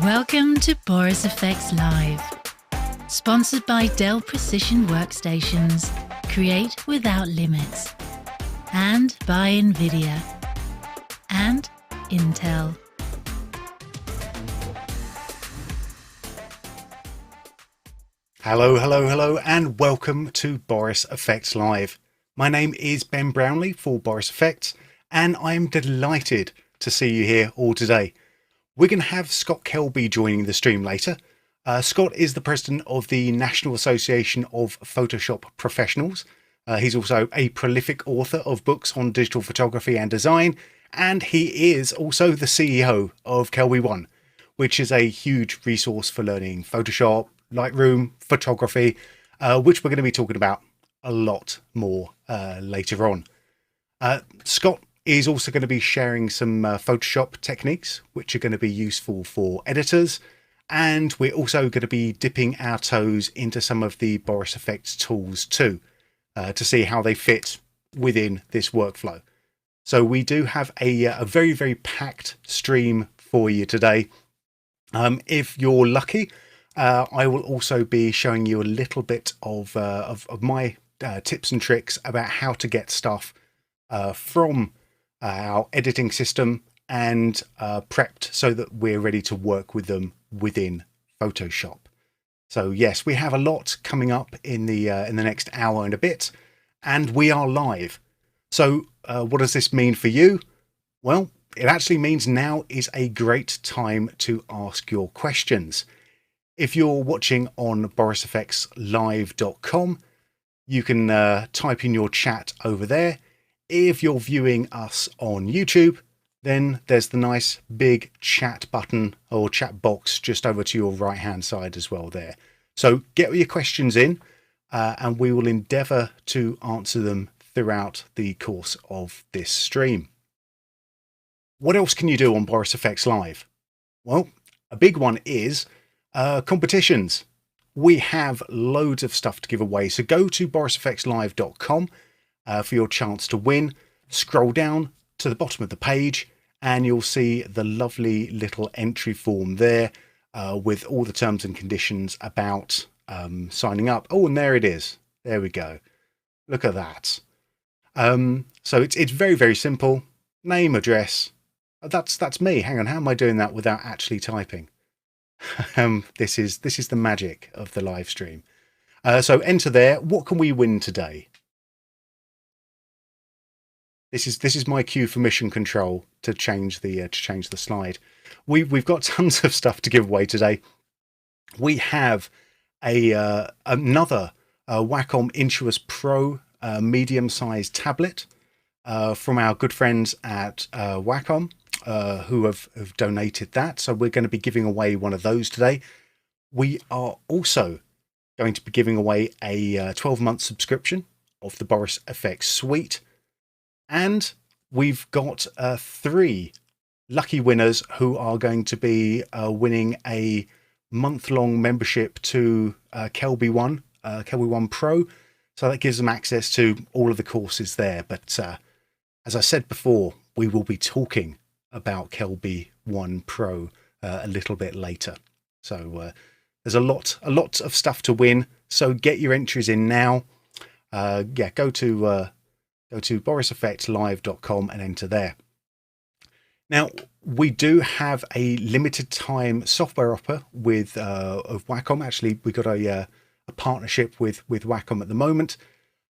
Welcome to Boris FX Live. Sponsored by Dell Precision Workstations. Create without limits. And by NVIDIA. And Intel. Hello, and welcome to Boris FX Live. My name is Ben Brownlee for Boris FX, and I'm delighted to see you here all today. We're going to have Scott Kelby joining the stream later. Scott is the president of the National Association of Photoshop Professionals. He's also a prolific author of books on digital photography and design, and he is also the CEO of KelbyOne, which is a huge resource for learning Photoshop, Lightroom, photography, which we're going to be talking about a lot more later on. Scott is also going to be sharing some Photoshop techniques, which are going to be useful for editors. And we're also going to be dipping our toes into some of the Boris FX tools too, to see how they fit within this workflow. So we do have a very, very packed stream for you today. If you're lucky, I will also be showing you a little bit of my tips and tricks about how to get stuff from our editing system and prepped so that we're ready to work with them within Photoshop. So yes, we have a lot coming up in the next hour and a bit, and we are live. So what does this mean for you? Well, it actually means now is a great time to ask your questions. If you're watching on borisfxlive.com, you can type in your chat over there. If you're viewing us on YouTube, then there's the nice big chat button or chat box just over to your right hand side as well there. So get your questions in and we will endeavour to answer them throughout the course of this stream. What else can you do on Boris FX Live? Well, a big one is competitions. We have loads of stuff to give away, so go to borisfxlive.com for your chance to win. Scroll down to the bottom of the page and you'll see the lovely little entry form there with all the terms and conditions about signing up. Oh, and there it is. There we go. Look at that. So it's very, very simple. Name, address. That's me. Hang on, how am I doing that without actually typing? This is the magic of the live stream. So enter there. What can we win today? This is my cue for mission control to change the slide. We've got tons of stuff to give away today. We have another Wacom Intuos Pro medium-sized tablet from our good friends at Wacom. Who have donated that. So we're going to be giving away one of those today. We are also going to be giving away a 12-month subscription of the Boris FX suite. And we've got 3 lucky winners who are going to be winning a month-long membership to KelbyOne Pro. So that gives them access to all of the courses there. But as I said before, we will be talking about KelbyOne Pro a little bit later. So there's a lot of stuff to win. So get your entries in now. Go to borisfxlive.com and enter there. Now we do have a limited time software offer with of Wacom. Actually, we got a partnership with Wacom at the moment.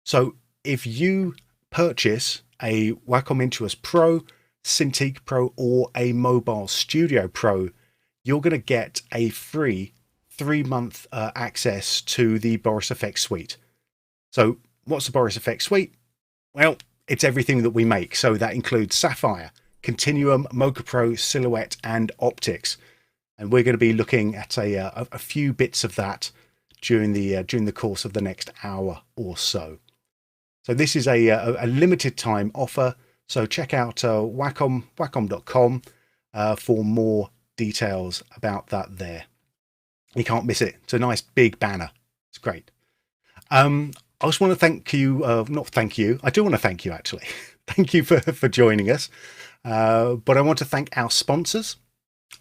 So if you purchase a Wacom Intuos Pro, Cintiq Pro or a Mobile Studio Pro, you're going to get a free 3-month access to the Boris FX suite. So what's the Boris FX suite? Well, it's everything that we make. So that includes Sapphire, Continuum, Mocha Pro, Silhouette and Optics. And we're going to be looking at a few bits of that during the course of the next hour or so. So this is a limited time offer. So check out wacom.com for more details about that there. You can't miss it. It's a nice big banner. It's great. I just want to thank you, not thank you. I do want to thank you actually. Thank you for joining us. But I want to thank our sponsors.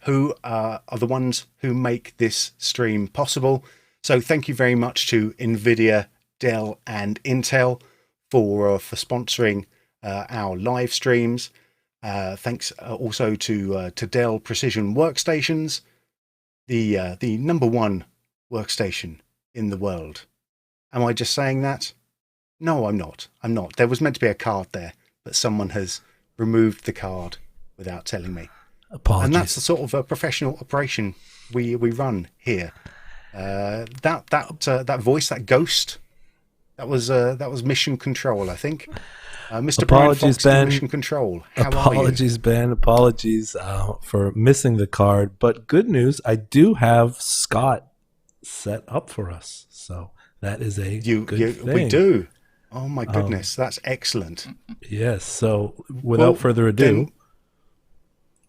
who are the ones who make this stream possible. So thank you very much to NVIDIA, Dell and Intel for sponsoring our live streams. Thanks also to Dell Precision Workstations, the #1 workstation in the world. Am I just saying that? No, I'm not. I'm not. There was meant to be a card there, but someone has removed the card without telling me. Apologies. And that's the sort of a professional operation we run here. That voice, that ghost, that was Mission Control, I think. Mr. Apologies, Brian Fox, Ben. Mission Control. How Apologies, are you? Ben. Apologies for missing the card. But good news, I do have Scott set up for us. So that is a good thing. We do. Oh my goodness, that's excellent. Yes. So without further ado.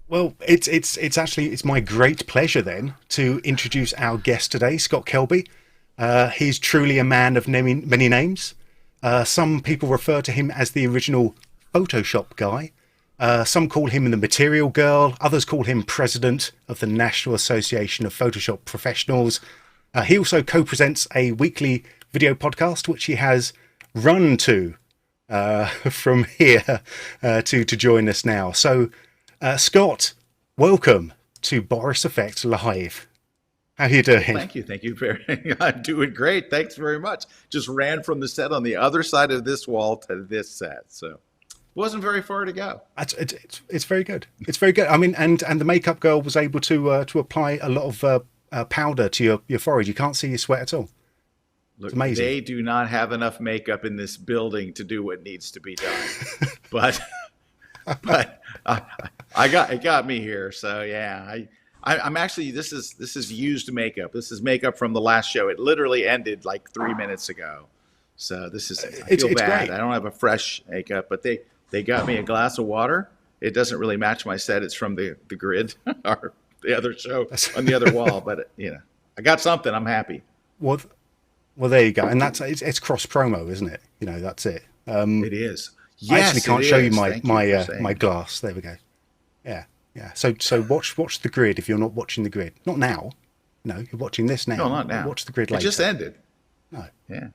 Well, it's my great pleasure then to introduce our guest today, Scott Kelby. He's truly a man of many names. Some people refer to him as the original Photoshop guy. Some call him the Material Girl. Others call him President of the National Association of Photoshop Professionals. He also co-presents a weekly video podcast, which he has run to from here to join us now. So, Scott, welcome to Boris FX Live. How are you doing? Thank you very. I'm doing great. Thanks very much. Just ran from the set on the other side of this wall to this set, so it wasn't very far to go. It's very good. It's very good. I mean, and the makeup girl was able to apply a lot of powder to your forehead. You can't see your sweat at all. Look, it's amazing. They do not have enough makeup in this building to do what needs to be done, but it got me here. So yeah, I'm actually this is used makeup. This is makeup from the last show. It literally ended like 3 minutes ago. So this is I feel bad. Great. I don't have a fresh makeup, but they got me a glass of water. It doesn't really match my set. It's from the grid or the other show on the other wall. But I got something. I'm happy. Well, there you go. And it's cross promo, isn't it? That's it. It is. Yes, I actually can't show you my my glass. There we go. Yeah. So watch the grid if you're not watching the grid. Not now. No, you're watching this now. No, not now. Watch the grid later. It just ended. No. Yeah.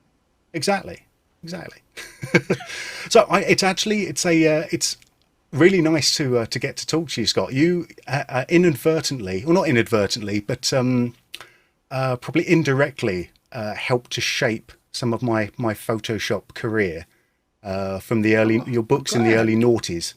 Exactly. So it's really nice to get to talk to you, Scott. You inadvertently, or not inadvertently, but probably indirectly helped to shape some of my Photoshop career from the early your books in the early noughties.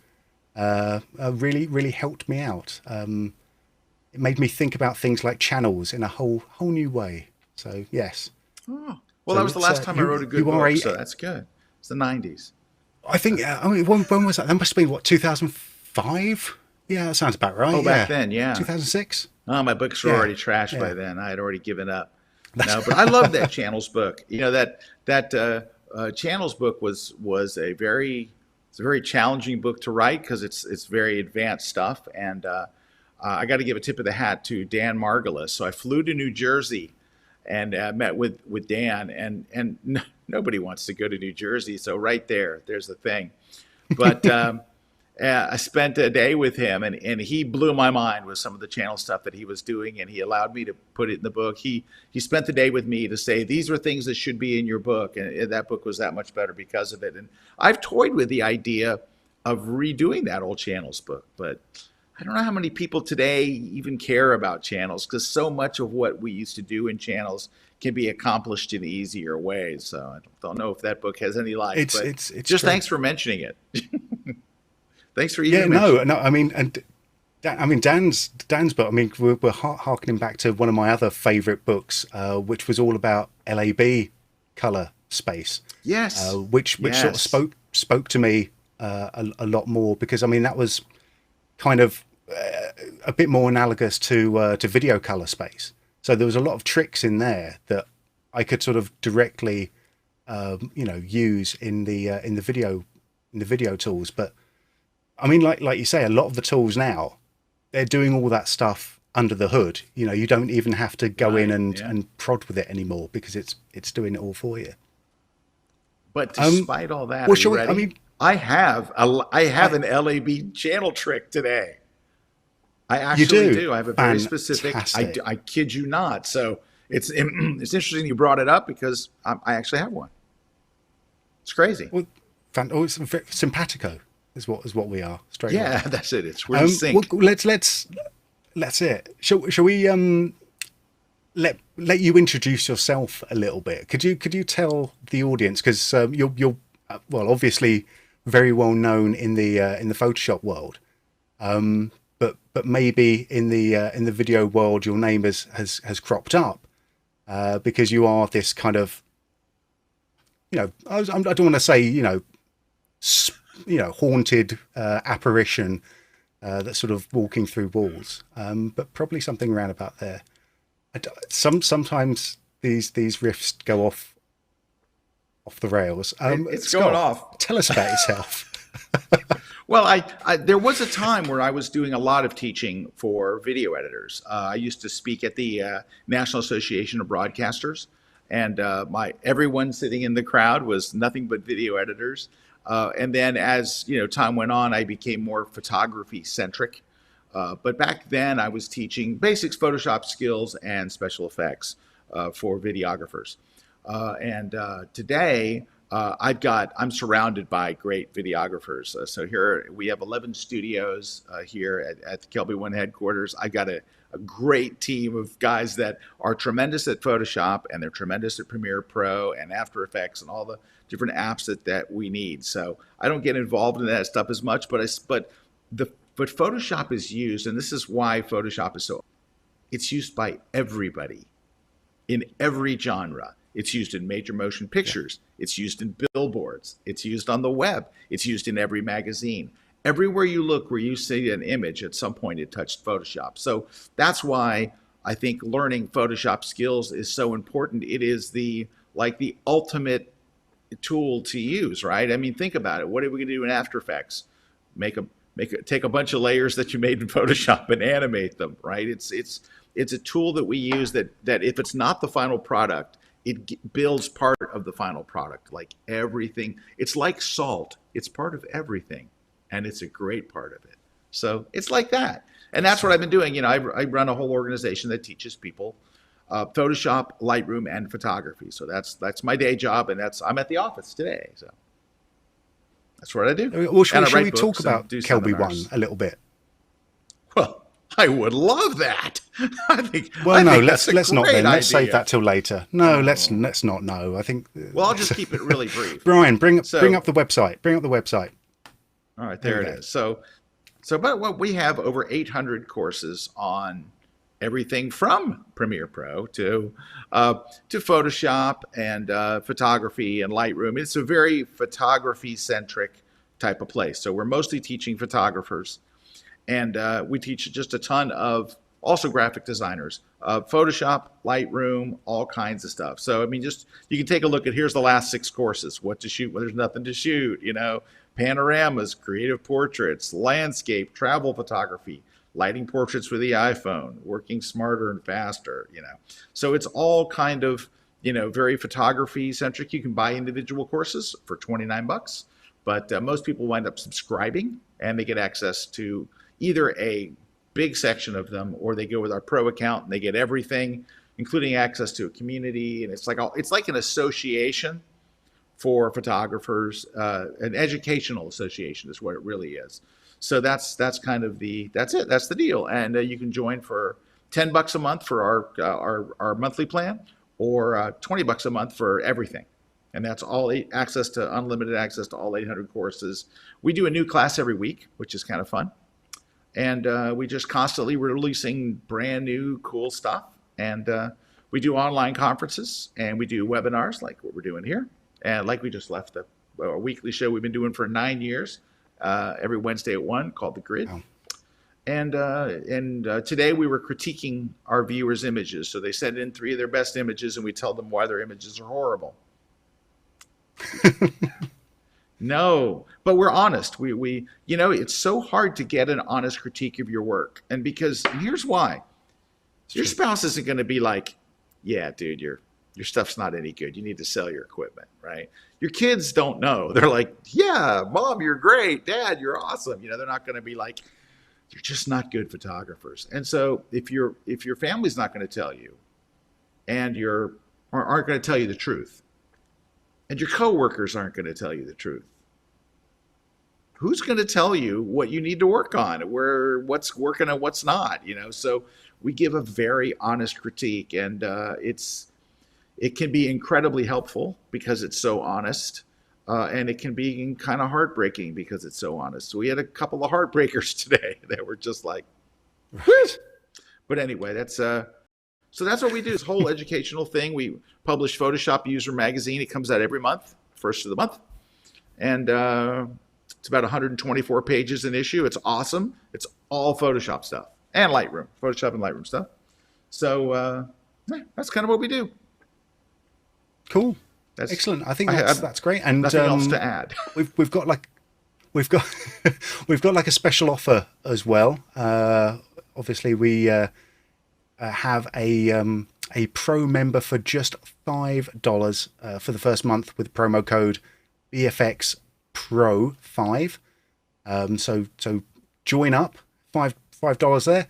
Really helped me out. It made me think about things like channels in a whole new way. So yes. Oh. Well, that was the last time I wrote a good book, so that's good. It's the 90s. I think. When was that? That must have been 2005. Yeah, that sounds about right. Oh, back then, yeah. 2006. Oh, my books were already trashed by then. I had already given up. No, but I love that Channels book. That Channels book was a very challenging book to write because it's very advanced stuff. And I got to give a tip of the hat to Dan Margulis. So I flew to New Jersey and met with Dan, and nobody wants to go to New Jersey. So right there's the thing. But I spent a day with him, and he blew my mind with some of the channel stuff that he was doing, and he allowed me to put it in the book. He spent the day with me to say, these are things that should be in your book, and that book was that much better because of it. And I've toyed with the idea of redoing that old channels book, but I don't know how many people today even care about channels because so much of what we used to do in channels can be accomplished in easier ways. So I don't know if that book has any life. It's just true. Thanks for mentioning it. Thanks for even mentioning it. No. I mean, Dan's book. I mean, we're harkening back to one of my other favorite books, which was all about LAB color space. Yes. Which sort of spoke to me a lot more because I mean that was kind of a bit more analogous to video color space. So there was a lot of tricks in there that I could sort of directly, use in the video tools. But I mean, like you say, a lot of the tools now, they're doing all that stuff under the hood. You don't even have to go in and prod with it anymore because it's doing it all for you. But despite all that, I have an LAB channel trick today. I actually do. I have a very Fantastic. specific, I kid you not. So it's interesting you brought it up because I actually have one. It's crazy. Well, it's simpatico is what we are straight away. Yeah, that's it. It's we're in sync. Well, let's it. Shall we let you introduce yourself a little bit? Could you tell the audience, because you're well, obviously very well known in the Photoshop world, but maybe in the video world your name has cropped up because you are this kind of, I don't want to say haunted apparition that's sort of walking through walls, but probably something around about there. Sometimes these riffs go off the rails. It's Scott, going off. Tell us about yourself. Well, I there was a time where I was doing a lot of teaching for video editors. I used to speak at the National Association of Broadcasters, and everyone sitting in the crowd was nothing but video editors. And then as time went on, I became more photography centric. But back then I was teaching basics Photoshop skills and special effects for videographers. And today I'm surrounded by great videographers. So here we have 11 studios here at the KelbyOne headquarters. I got a great team of guys that are tremendous at Photoshop, and they're tremendous at Premiere Pro and After Effects and all the different apps that we need. So I don't get involved in that stuff as much, but Photoshop is used, and this is why Photoshop is it's used by everybody in every genre. It's used in major motion pictures. It's used in billboards. It's used on the web. It's used in every magazine. Everywhere you look where you see an image, at some point it touched Photoshop. So that's why I think learning Photoshop skills is so important. It is the ultimate tool to use, right? I mean, think about it. What are we going to do in After Effects? Take a bunch of layers that you made in Photoshop and animate them, right? It's a tool that we use that if it's not the final product, it builds part of the final product. Like everything, it's like salt. It's part of everything, and it's a great part of it. So it's like that, and that's what I've been doing. I run a whole organization that teaches people Photoshop, Lightroom, and photography. So that's my day job, and I'm at the office today. So that's what I do. Well, should we talk about KelbyOne a little bit? Well, I would love that. I think. Well, no, let's not then. Let's idea. save that till later. No, let's not. No, I think. Well, I'll just keep it really brief. Brian, bring up the website. Bring up the website. All right, there it is. So, but we have over 800 courses on everything from Premiere Pro to Photoshop and photography and Lightroom. It's a very photography-centric type of place. So we're mostly teaching photographers, and we teach just a ton of also graphic designers, Photoshop, Lightroom, all kinds of stuff. So I mean, just you can take a look at here's the last 6 courses: what to shoot when there's nothing to shoot, panoramas, creative portraits, landscape, travel photography, lighting portraits with the iPhone, working smarter and faster, So it's all kind of, very photography centric. You can buy individual courses for $29, but most people wind up subscribing, and they get access to either a big section of them, or they go with our pro account and they get everything, including access to a community. And it's like an association for photographers, an educational association is what it really is. So that's kind of that's it. That's the deal. And you can join for $10 a month for our monthly plan, or $20 a month for everything. And that's all unlimited access to all 800 courses. We do a new class every week, which is kind of fun. And we just constantly releasing brand new cool stuff. And we do online conferences, and we do webinars like what we're doing here. And like we just left a weekly show we've been doing for 9 years. Every Wednesday at 1, called The Grid. Oh. And today we were critiquing our viewers' images. So they send in 3 of their best images, and we tell them why their images are horrible. No, but we're honest. We it's so hard to get an honest critique of your work. And here's why. Your spouse isn't going to be like, yeah, dude, your stuff's not any good. You need to sell your equipment, right? Your kids don't know. They're like, yeah, Mom, you're great. Dad, you're awesome. They're not going to be like, You're just not good photographers. And so if your family's not going to tell you, and aren't going to tell you the truth, and your coworkers aren't going to tell you the truth, who's going to tell you what you need to work on, what's working and what's not? So we give a very honest critique, and it can be incredibly helpful because it's so honest, and it can be kind of heartbreaking because it's so honest. So we had a couple of heartbreakers today that were just like, what? But anyway, so that's what we do. This whole educational thing. We publish Photoshop User Magazine. It comes out every month, first of the month, and it's about 124 pages an issue. It's awesome. It's all Photoshop stuff and Lightroom, Photoshop and Lightroom stuff. So that's kind of what we do. Cool. Excellent. I think that's great. And nothing else to add. we've got like a special offer as well. Obviously, we have a pro member for just $5 for the first month with promo code BFX Pro 5. So join up, $5 there.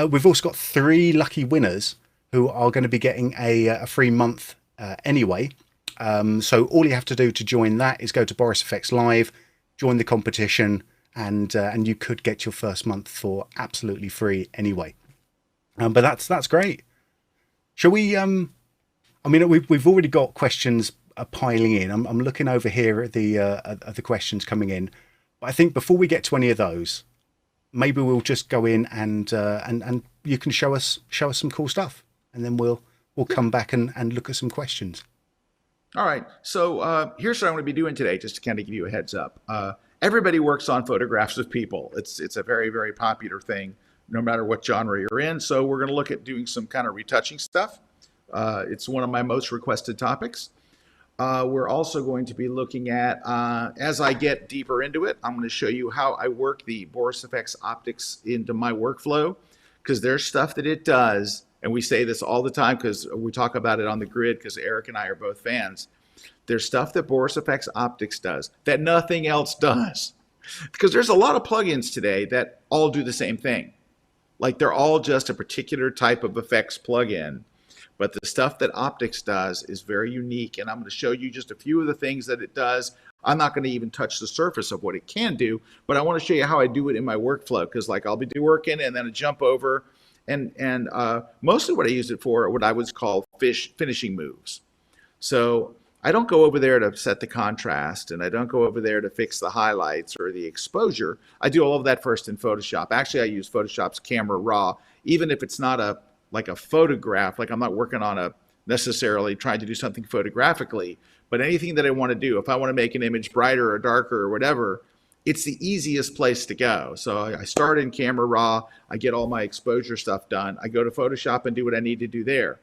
We've also got 3 lucky winners who are going to be getting a free month anyway. So all you have to do to join that is go to Boris FX Live, join the competition, and you could get your first month for absolutely free anyway. But that's great. Shall we? I mean, we've already got questions piling in. I'm looking over here at the questions coming in, but I think before we get to any of those, maybe we'll just go in and you can show us some cool stuff, and then we'll come back and look at some questions. All right. So here's what I'm going to be doing today, just to kind of give you a heads up. Everybody works on photographs of people. It's a very, very popular thing, no matter what genre you're in. So we're going to look at doing some kind of retouching stuff. It's one of my most requested topics. We're also going to be looking at, as I get deeper into it, I'm going to show you how I work the Boris FX optics into my workflow, because there's stuff that it does, and we say this all the time because we talk about it on the grid because Eric and I are both fans. There's stuff that Boris FX optics does that nothing else does, because there's a lot of plugins today that all do the same thing. Like they're all just a particular type of effects plugin. But the stuff that optics does is very unique, and I'm going to show you just a few of the things that it does. I'm not going to even touch the surface of what it can do, but I want to show you how I do it in my workflow, because like I'll be working and then I jump over, and mostly what I use it for are what I would call finishing moves. So I don't go over there to set the contrast, and I don't go over there to fix the highlights or the exposure. I do all of that first in Photoshop. Actually, I use Photoshop's Camera Raw, even if it's not a photograph, like I'm not working on necessarily trying to do something photographically, but anything that I want to do, if I want to make an image brighter or darker or whatever, it's the easiest place to go. So I start in Camera Raw, I get all my exposure stuff done, I go to Photoshop and do what I need to do there.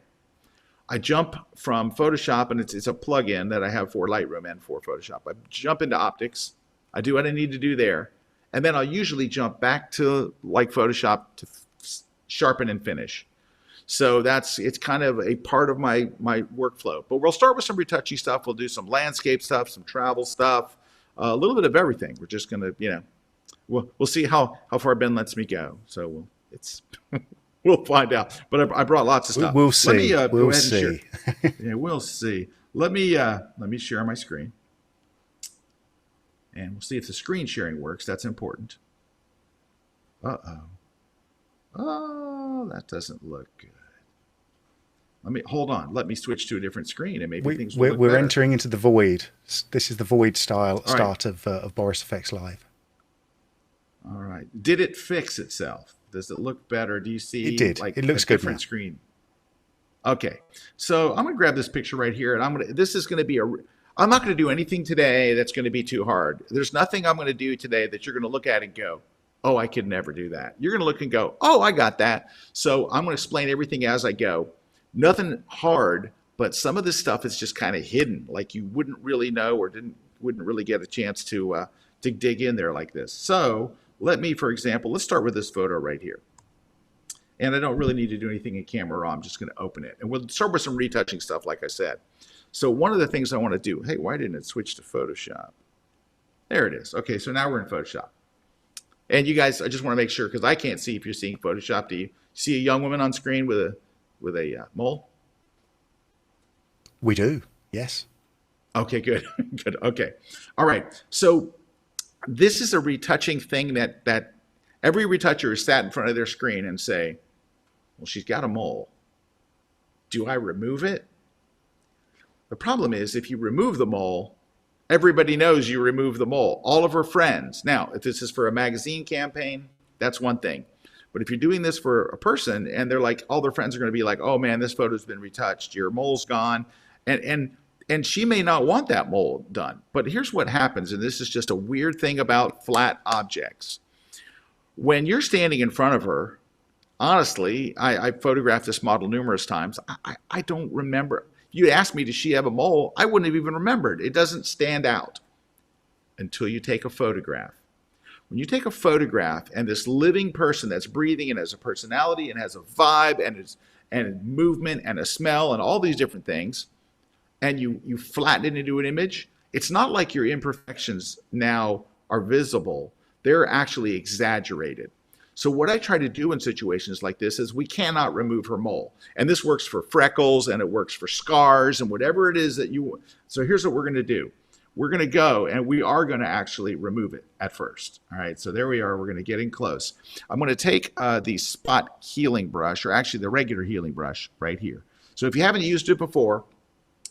I jump from Photoshop, and it's a plugin that I have for Lightroom and for Photoshop. I jump into optics, I do what I need to do there, and then I'll usually jump back to like Photoshop to sharpen and finish. So it's kind of a part of my workflow. But we'll start with some retouching stuff. We'll do some landscape stuff, some travel stuff, a little bit of everything. We're just going to, we'll see how far Ben lets me go. So we'll find out. But I brought lots of stuff. We'll see. Let me we'll see. Yeah, we'll see. Let me share my screen, and we'll see if the screen sharing works. That's important. Oh, that doesn't look good. Hold on. Let me switch to a different screen, and maybe things will look we're better. entering into the void. This is the void style start of Boris FX Live. All right. Did it fix itself? Does it look better? Do you see? It did. Like it looks a good different now. Screen. Okay. So I'm going to grab this picture right here, and this is going to be I'm not going to do anything today that's going to be too hard. There's nothing I'm going to do today that you're going to look at and go, oh, I could never do that. You're going to look and go, oh, I got that. So I'm going to explain everything as I go. Nothing hard, but some of this stuff is just kind of hidden, like you wouldn't really know or wouldn't really get a chance to dig in there like this. So for example, let's start with this photo right here. And I don't really need to do anything in Camera Raw. I'm just going to open it. And we'll start with some retouching stuff, like I said. So one of the things I want to do, hey, why didn't it switch to Photoshop? There it is. Okay, so now we're in Photoshop. And you guys, I just want to make sure, because I can't see if you're seeing Photoshop. Do you see a young woman on screen with a mole? We do, yes. Okay, good. Good. Okay. All right. So this is a retouching thing that every retoucher has sat in front of their screen and say, well, she's got a mole. Do I remove it? The problem is, if you remove the mole, everybody knows you remove the mole, all of her friends. Now, if this is for a magazine campaign, that's one thing. But if you're doing this for a person and they're like, all their friends are going to be like, oh man, this photo's been retouched, your mole's gone. And she may not want that mole done. But here's what happens, and this is just a weird thing about flat objects. When you're standing in front of her, honestly, I photographed this model numerous times. I don't remember. You asked me, does she have a mole? I wouldn't have even remembered. It doesn't stand out until you take a photograph. When you take a photograph and this living person that's breathing and has a personality and has a vibe and movement and a smell and all these different things, and you flatten it into an image, it's not like your imperfections now are visible. They're actually exaggerated. So what I try to do in situations like this is we cannot remove her mole. And this works for freckles and it works for scars and whatever it is that you want. So here's what we're going to do. We're going to go and we are going to actually remove it at first. All right, so there we are. We're going to get in close. I'm going to take the spot healing brush, or actually the regular healing brush right here. So if you haven't used it before,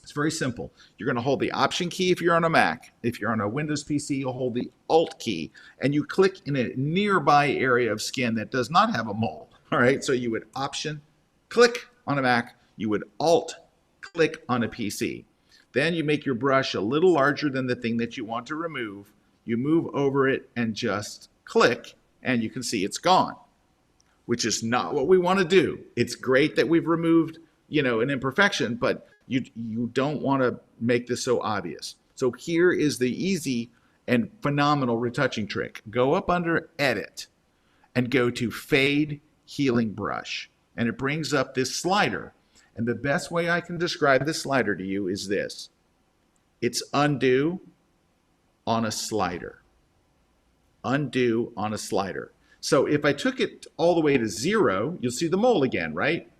it's very simple. You're going to hold the Option key if you're on a Mac. If you're on a Windows PC, you'll hold the Alt key, and you click in a nearby area of skin that does not have a mole. All right, so you would Option, click on a Mac. You would Alt, click on a PC. Then you make your brush a little larger than the thing that you want to remove. You move over it and just click, and you can see it's gone, which is not what we want to do. It's great that we've removed, an imperfection, but you don't want to make this so obvious. So here is the easy and phenomenal retouching trick. Go up under Edit and go to Fade Healing Brush. And it brings up this slider. And the best way I can describe this slider to you is this. It's undo on a slider. Undo on a slider. So if I took it all the way to 0, you'll see the mole again, right?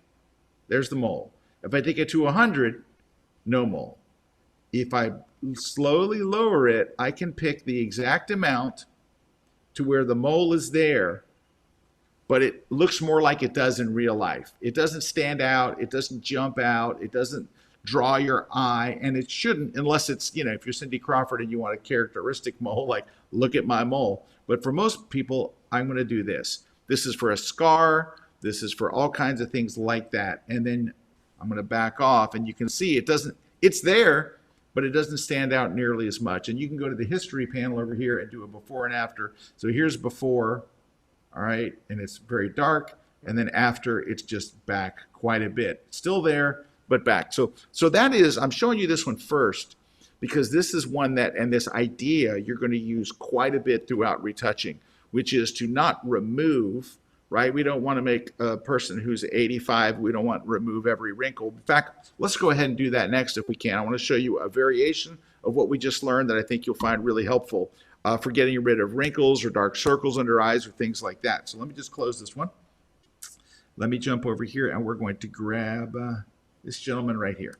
There's the mole. If I take it to 100, no mole. If I slowly lower it, I can pick the exact amount to where the mole is there, but it looks more like it does in real life. It doesn't stand out. It doesn't jump out. It doesn't draw your eye, and it shouldn't unless it's, if you're Cindy Crawford and you want a characteristic mole, like look at my mole. But for most people, I'm going to do this. This is for a scar. This is for all kinds of things like that. And then I'm going to back off, and you can see it's there, but it doesn't stand out nearly as much. And you can go to the history panel over here and do a before and after. So here's before, all right, and it's very dark. And then after, it's just back quite a bit. Still there, but back. So that is, I'm showing you this one first because this is one that, and this idea you're going to use quite a bit throughout retouching, which is to not remove, right? We don't want to make a person who's 85, we don't want to remove every wrinkle. In fact, let's go ahead and do that next if we can. I want to show you a variation of what we just learned that I think you'll find really helpful for getting rid of wrinkles or dark circles under eyes or things like that. So let me just close this one. Let me jump over here and we're going to grab this gentleman right here.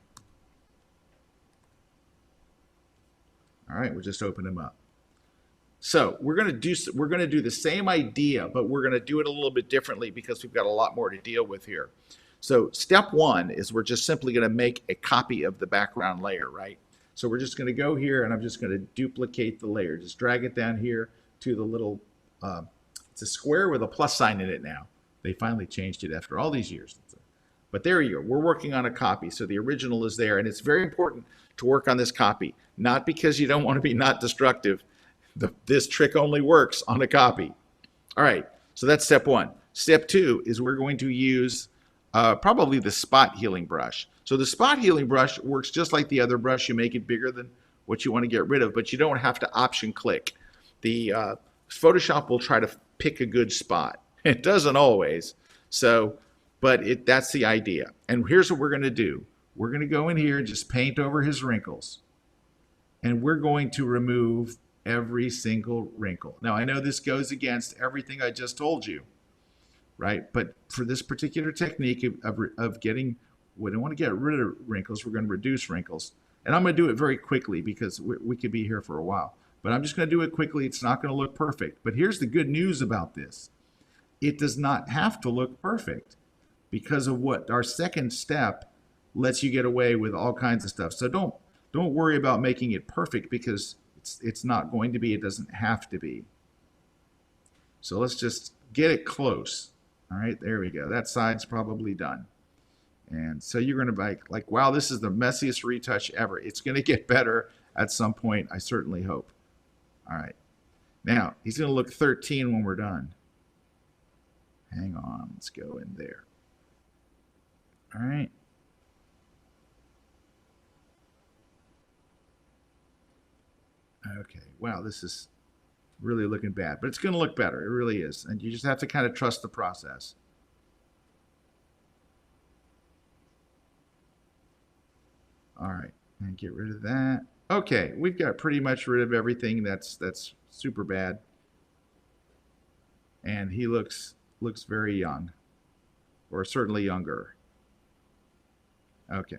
All right, we'll just open him up. So we're going to do the same idea, but we're going to do it a little bit differently because we've got a lot more to deal with here. So step one is we're just simply going to make a copy of the background layer, right? So we're just going to go here and I'm just going to duplicate the layer. Just drag it down here to the little, it's a square with a plus sign in it now. They finally changed it after all these years. But there you go. We're working on a copy. So the original is there. And it's very important to work on this copy, not because you don't want to be not destructive. This trick only works on a copy. All right, so that's step one. Step two is we're going to use probably the spot healing brush. So the spot healing brush works just like the other brush. You make it bigger than what you want to get rid of, but you don't have to option click. The Photoshop will try to pick a good spot. It doesn't always, but that's the idea. And here's what we're going to do. We're going to go in here and just paint over his wrinkles. And we're going to remove every single wrinkle. Now, I know this goes against everything I just told you, right? But for this particular technique of getting, we don't want to get rid of wrinkles, we're going to reduce wrinkles. And I'm going to do it very quickly because we could be here for a while. But I'm just going to do it quickly. It's not going to look perfect. But here's the good news about this. It does not have to look perfect because of what our second step lets you get away with all kinds of stuff. So don't worry about making it perfect because it's not going to be. It doesn't have to be. So let's just get it close. All right, there we go. That side's probably done. And so you're going to be like, wow, this is the messiest retouch ever. It's going to get better at some point, I certainly hope. All right. Now, he's going to look 13 when we're done. Hang on. Let's go in there. All right. Okay. Wow, this is really looking bad. But it's going to look better. It really is. And you just have to kind of trust the process. All right, and get rid of that. Okay, we've got pretty much rid of everything that's super bad. And he looks very young, or certainly younger. Okay.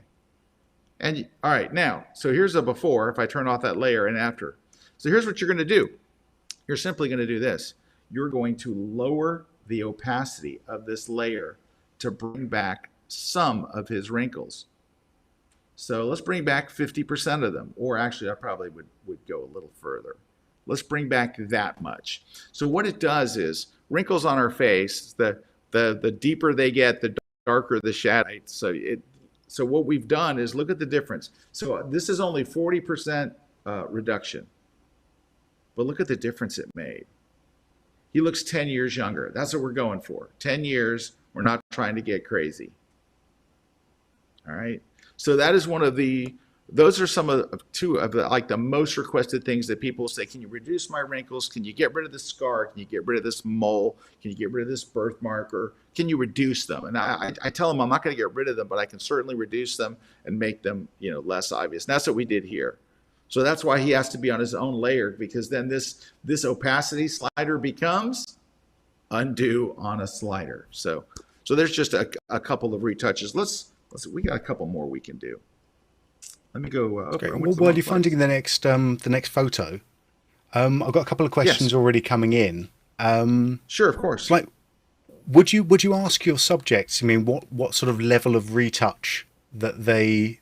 And all right, now, so here's a before if I turn off that layer and after. So here's what you're going to do. You're simply going to do this. You're going to lower the opacity of this layer to bring back some of his wrinkles. So let's bring back 50% of them, or actually I probably would go a little further. Let's bring back that much. So what it does is wrinkles on our face, the deeper they get, the darker the shadow. Right? So what we've done is look at the difference. So this is only 40% reduction, but look at the difference it made. He looks 10 years younger. That's what we're going for. 10 years. We're not trying to get crazy. All right. So that is one of those are some of two of the most requested things that people say, can you reduce my wrinkles? Can you get rid of the scar? Can you get rid of this mole? Can you get rid of this birthmark? Or can you reduce them? And I tell them I'm not going to get rid of them, but I can certainly reduce them and make them, less obvious. And that's what we did here. So that's why he has to be on his own layer, because then this opacity slider becomes undo on a slider. So there's just a couple of retouches. We got a couple more we can do. Let me go. Okay. Well, while you're finding the next photo, I've got a couple of questions already coming in. Sure, of course. Like, would you ask your subjects? I mean, what sort of level of retouch that they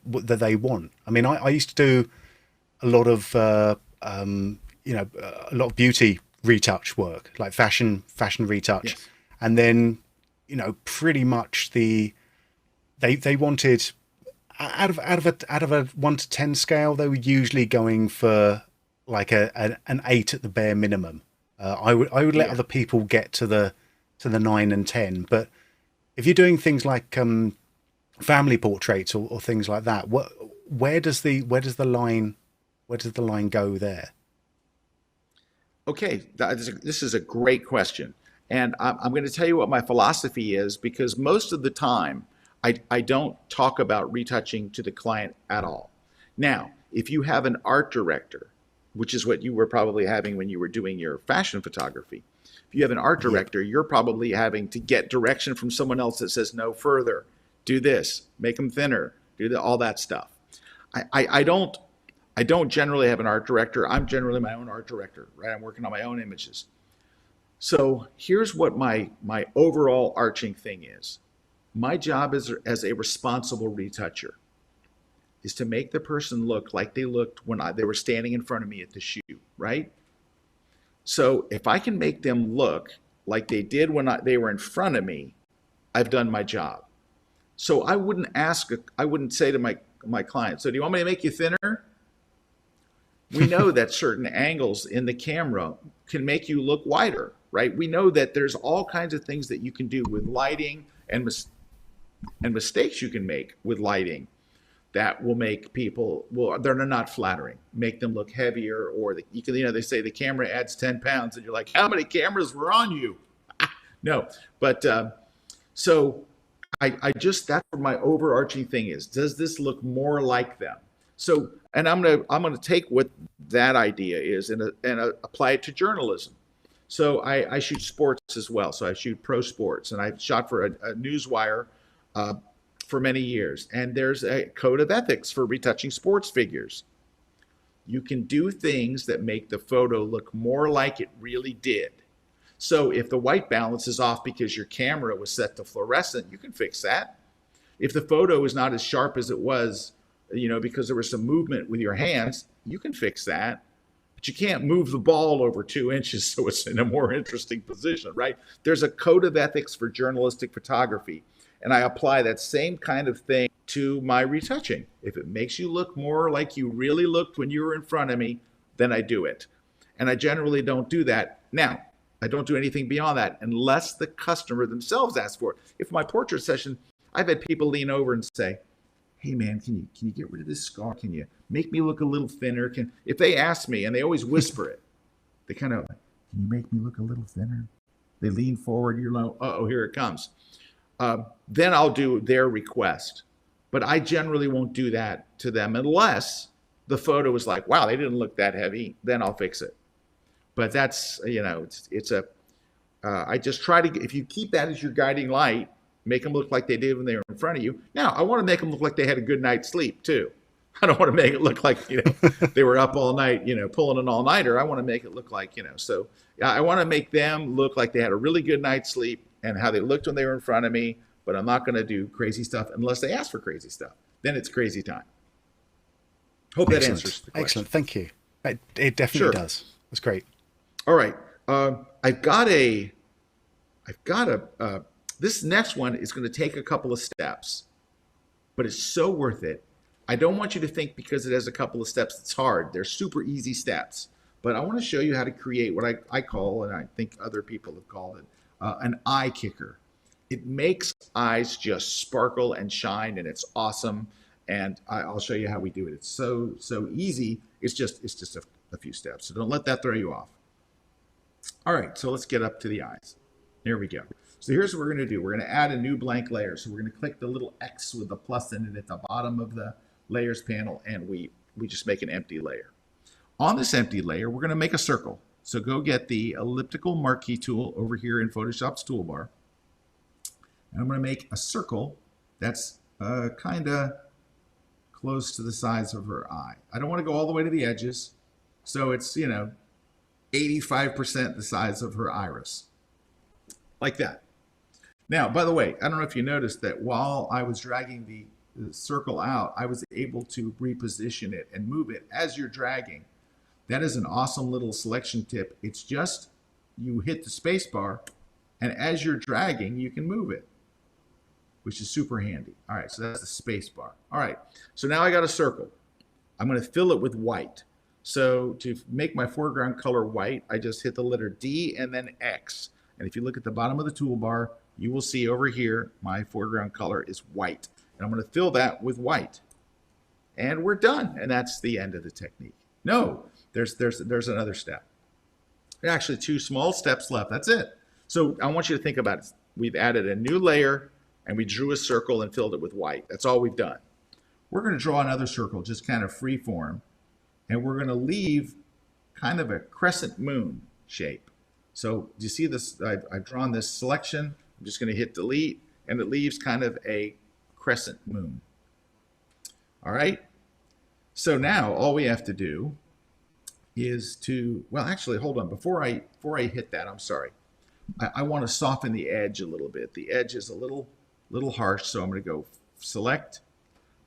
want? I mean, I used to do a lot of a lot of beauty retouch work, like fashion retouch, yes. And then pretty much they wanted out of a 1 to 10 scale, they were usually going for like an 8 at the bare minimum. I would let other people get to the 9 and 10, but if you're doing things like family portraits or things like that, where does the line go there? Okay, this is a great question, and I'm going to tell you what my philosophy is, because most of the time I don't talk about retouching to the client at all. Now, if you have an art director, which is what you were probably having when you were doing your fashion photography, if you have an art director, you're probably having to get direction from someone else that says no further, do this, make them thinner, do all that stuff. I don't generally have an art director. I'm generally my own art director, right? I'm working on my own images. So here's what my overall arching thing is. My job as a responsible retoucher is to make the person look like they looked when they were standing in front of me at the shoot, right? So if I can make them look like they did when they were in front of me, I've done my job. So I wouldn't say to my client, so do you want me to make you thinner? We know that certain angles in the camera can make you look wider, right? We know that there's all kinds of things that you can do with lighting and mistakes you can make with lighting that will make people, they're not flattering, make them look heavier, or they say the camera adds 10 pounds and you're like, how many cameras were on you? No, but so I just, that's what my overarching thing is. Does this look more like them? So, and I'm gonna take what that idea is and apply it to journalism. So I shoot sports as well. So I shoot pro sports, and I've shot for a newswire for many years. And there's a code of ethics for retouching sports figures. You can do things that make the photo look more like it really did. So if the white balance is off because your camera was set to fluorescent, you can fix that. If the photo is not as sharp as it was, because there was some movement with your hands, you can fix that. But you can't move the ball over 2 inches so it's in a more interesting position, right? There's a code of ethics for journalistic photography. And I apply that same kind of thing to my retouching. If it makes you look more like you really looked when you were in front of me, then I do it. And I generally don't do that. Now, I don't do anything beyond that unless the customer themselves asks for it. If my portrait session, I've had people lean over and say, hey man, can you get rid of this scar? Can you make me look a little thinner? If they ask me, and they always whisper it, they kind of, can you make me look a little thinner? They lean forward, you're like, uh-oh, here it comes. Then I'll do their request. But I generally won't do that to them unless the photo is like, wow, they didn't look that heavy. Then I'll fix it. But that's, I just try to, if you keep that as your guiding light, make them look like they did when they were in front of you. Now, I want to make them look like they had a good night's sleep too. I don't want to make it look like, they were up all night, pulling an all-nighter. I want to make it look like, so I want to make them look like they had a really good night's sleep and how they looked when they were in front of me, but I'm not going to do crazy stuff unless they ask for crazy stuff. Then it's crazy time. Hope that answers the question. Excellent. Thank you. It definitely does. That's great. All right. I've got this next one is going to take a couple of steps, but it's so worth it. I don't want you to think because it has a couple of steps it's hard. They're super easy steps, but I want to show you how to create what I call, and I think other people have called it, an eye kicker. It makes eyes just sparkle and shine, and it's awesome. And I'll show you how we do it. It's so easy. It's just a few steps. So don't let that throw you off. All right, so let's get up to the eyes. There we go. So here's what we're going to do. We're going to add a new blank layer. So we're going to click the little X with the plus in it at the bottom of the layers panel, and we just make an empty layer. On this empty layer, we're going to make a circle. So go get the elliptical marquee tool over here in Photoshop's toolbar. And I'm going to make a circle that's kind of close to the size of her eye. I don't want to go all the way to the edges. So it's, 85% the size of her iris. Like that. Now, by the way, I don't know if you noticed that while I was dragging the circle out, I was able to reposition it and move it as you're dragging. That is an awesome little selection tip. It's just you hit the space bar, and as you're dragging, you can move it, which is super handy. All right, so that's the space bar. All right, so now I got a circle. I'm going to fill it with white. So to make my foreground color white, I just hit the letter D and then X. And if you look at the bottom of the toolbar, you will see over here, my foreground color is white. And I'm going to fill that with white. And we're done. And that's the end of the technique. No, there's another step. There are actually 2 small steps left. That's it. So I want you to think about it. We've added a new layer, and we drew a circle and filled it with white. That's all we've done. We're going to draw another circle, just kind of free form. And we're going to leave kind of a crescent moon shape. So do you see this? I've drawn this selection. I'm just going to hit delete, and it leaves kind of a crescent moon. All right. So now all we have to do is to, well, actually, hold on. Before I hit that, I'm sorry. I want to soften the edge a little bit. The edge is a little harsh, so I'm going to go select,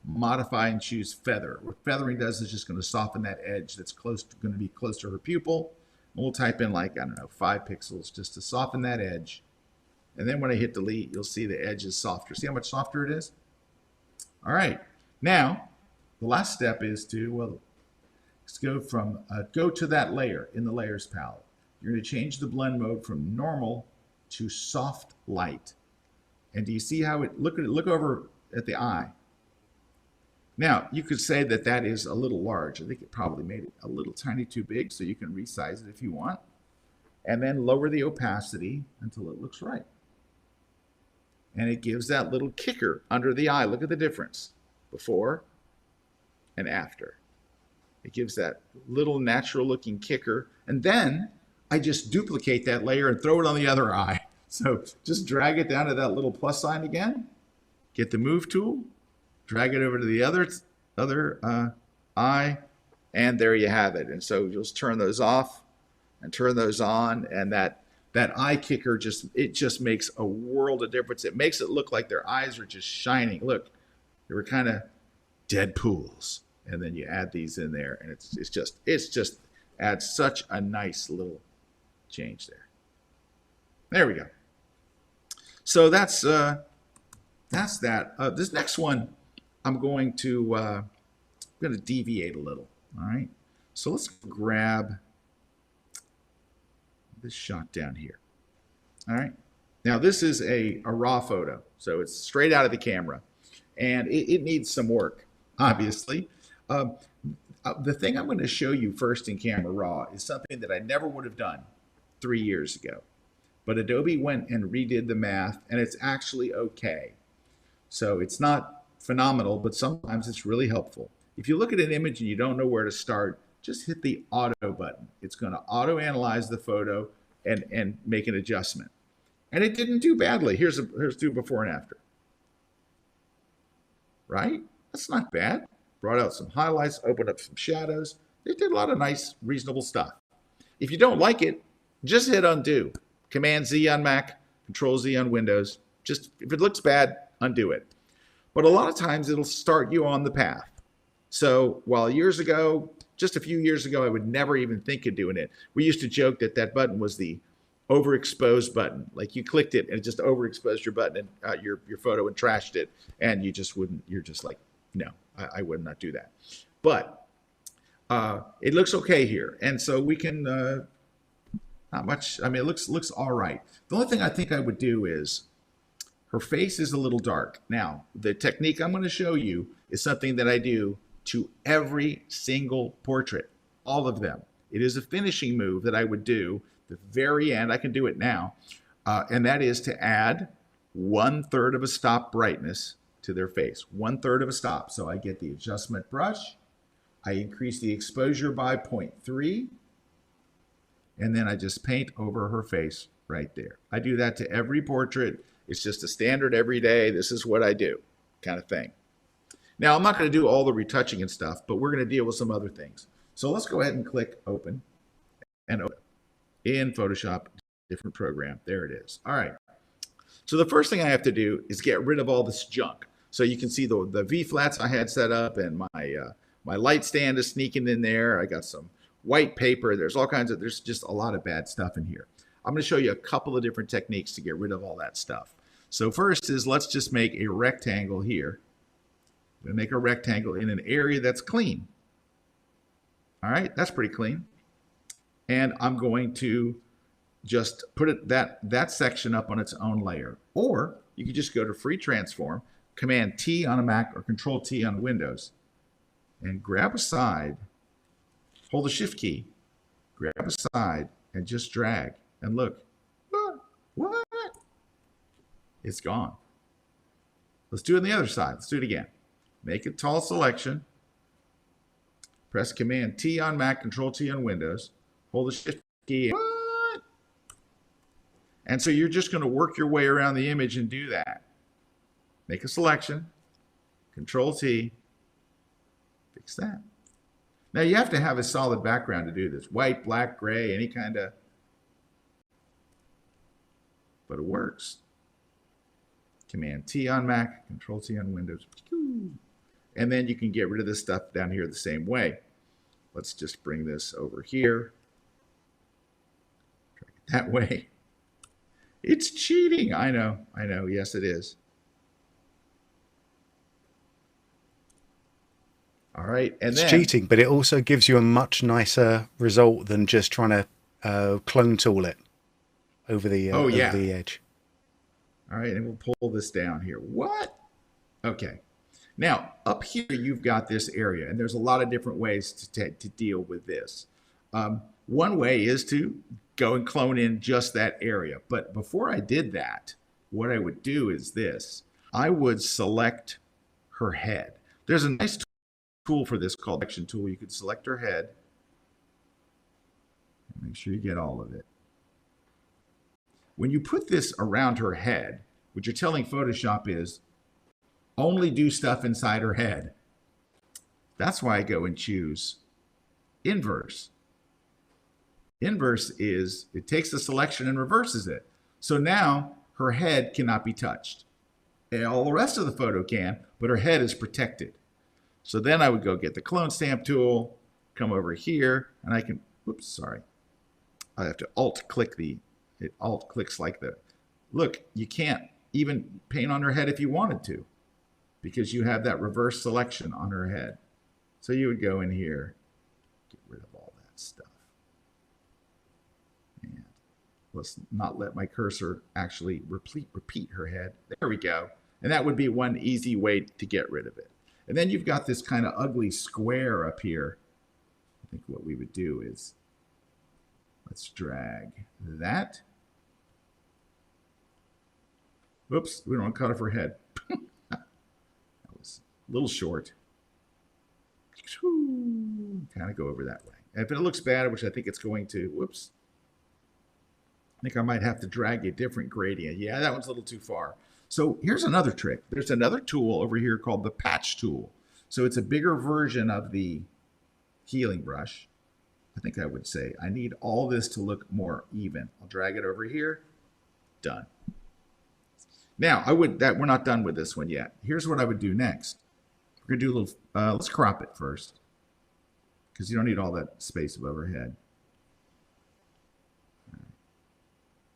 modify, and choose feather. What feathering does is just going to soften that edge that's going to be close to her pupil. And we'll type in 5 pixels just to soften that edge. And then when I hit delete, you'll see the edge is softer. See how much softer it is? All right. Now, the last step is to, let's go to that layer in the layers palette. You're going to change the blend mode from normal to soft light. And do you see how look over at the eye. Now, you could say that is a little large. I think it probably made it a little tiny too big, so you can resize it if you want. And then lower the opacity until it looks right. And it gives that little kicker under the eye. Look at the difference. Before and after. It gives that little natural looking kicker. And then I just duplicate that layer and throw it on the other eye. So just drag it down to that little plus sign again, get the move tool, drag it over to the other eye, and there you have it. And so you'll just turn those off and turn those on, and that eye kicker just makes a world of difference. It makes it look like their eyes are just shining. Look, they were kind of dead pools. And then you add these in there, and it's just adds such a nice little change there. There we go. So that's that. This next one, I'm going to deviate a little. All right. So let's grab this shot down here. All right. Now this is a raw photo, so it's straight out of the camera, and it needs some work, obviously. The thing I'm going to show you first in camera raw is something that I never would have done 3 years ago. But Adobe went and redid the math, and it's actually okay. So it's not phenomenal, but sometimes it's really helpful. If you look at an image and you don't know where to start, just hit the auto button. It's going to auto analyze the photo and make an adjustment. And it didn't do badly. Here's do before and after. Right? That's not bad. Brought out some highlights, opened up some shadows. They did a lot of nice, reasonable stuff. If you don't like it, just hit undo. Command Z on Mac, Control Z on Windows. Just, if it looks bad, undo it. But a lot of times it'll start you on the path. So while years ago, just a few years ago, I would never even think of doing it. We used to joke that that button was the overexposed button. Like you clicked it and it just overexposed your button and your photo and trashed it. And you just wouldn't, you're just like, no, I would not do that. But it looks okay here. And so we can, not much, I mean, it looks all right. The only thing I think I would do is, her face is a little dark. Now, the technique I'm going to show you is something that I do to every single portrait, all of them. It is a finishing move that I would do at the very end. I can do it now. And that is to add 1/3 of a stop brightness to their face, 1/3 of a stop. So I get the adjustment brush, I increase the exposure by 0.3, and then I just paint over her face right there. I do that to every portrait. It's just a standard every day. This is what I do, kind of thing. Now, I'm not going to do all the retouching and stuff, but we're going to deal with some other things. So let's go ahead and click open and open in Photoshop, different program. There it is. All right. So the first thing I have to do is get rid of all this junk. So you can see the V-flats I had set up, and my light stand is sneaking in there. I got some white paper. There's just a lot of bad stuff in here. I'm going to show you a couple of different techniques to get rid of all that stuff. So first is, let's just make a rectangle here. I'm going to make a rectangle in an area that's clean. All right, that's pretty clean. And I'm going to just put that section up on its own layer. Or you could just go to Free Transform, Command T on a Mac or Control T on Windows, and grab a side, hold the Shift key, grab a side, and just drag. And look, what? It's gone. Let's do it on the other side. Let's do it again. Make a tall selection, press Command T on Mac, Control T on Windows, hold the Shift key, what? And so you're just going to work your way around the image and do that. Make a selection, Control T, fix that. Now you have to have a solid background to do this. White, black, gray, any kind of, but it works. Command T on Mac, Control T on Windows. And then you can get rid of this stuff down here the same way. Let's just bring this over here. Drag it that way. It's cheating. I know. Yes, it is. All right. And it's cheating, but it also gives you a much nicer result than just trying to clone tool it over the, over the edge. All right. And we'll pull this down here. What? Okay. Now, up here, you've got this area, and there's a lot of different ways to deal with this. One way is to go and clone in just that area. But before I did that, what I would do is this. I would select her head. There's a nice tool for this called selection tool. You could select her head. Make sure you get all of it. When you put this around her head, what you're telling Photoshop is only do stuff inside her head. That's why I go and choose inverse. Inverse is, it takes the selection and reverses it. So now her head cannot be touched. And all the rest of the photo can, but her head is protected. So then I would go get the clone stamp tool, come over here, and I can, oops, sorry. I have to alt click it alt clicks like that. Look, you can't even paint on her head if you wanted to, because you have that reverse selection on her head. So you would go in here, get rid of all that stuff. And let's not let my cursor actually repeat her head. There we go. And that would be one easy way to get rid of it. And then you've got this kind of ugly square up here. I think what we would do is, let's drag that. Oops, we don't want to cut off her head. That was a little short. Kind of go over that way. And if it looks bad, which I think it's going to, whoops. I think I might have to drag a different gradient. Yeah, that one's a little too far. So here's another trick. There's another tool over here called the patch tool. So it's a bigger version of the healing brush. I think I would say I need all this to look more even. I'll drag it over here. Done. Now, we're not done with this one yet. Here's what I would do next. We're gonna do a little, let's crop it first, because you don't need all that space above her head.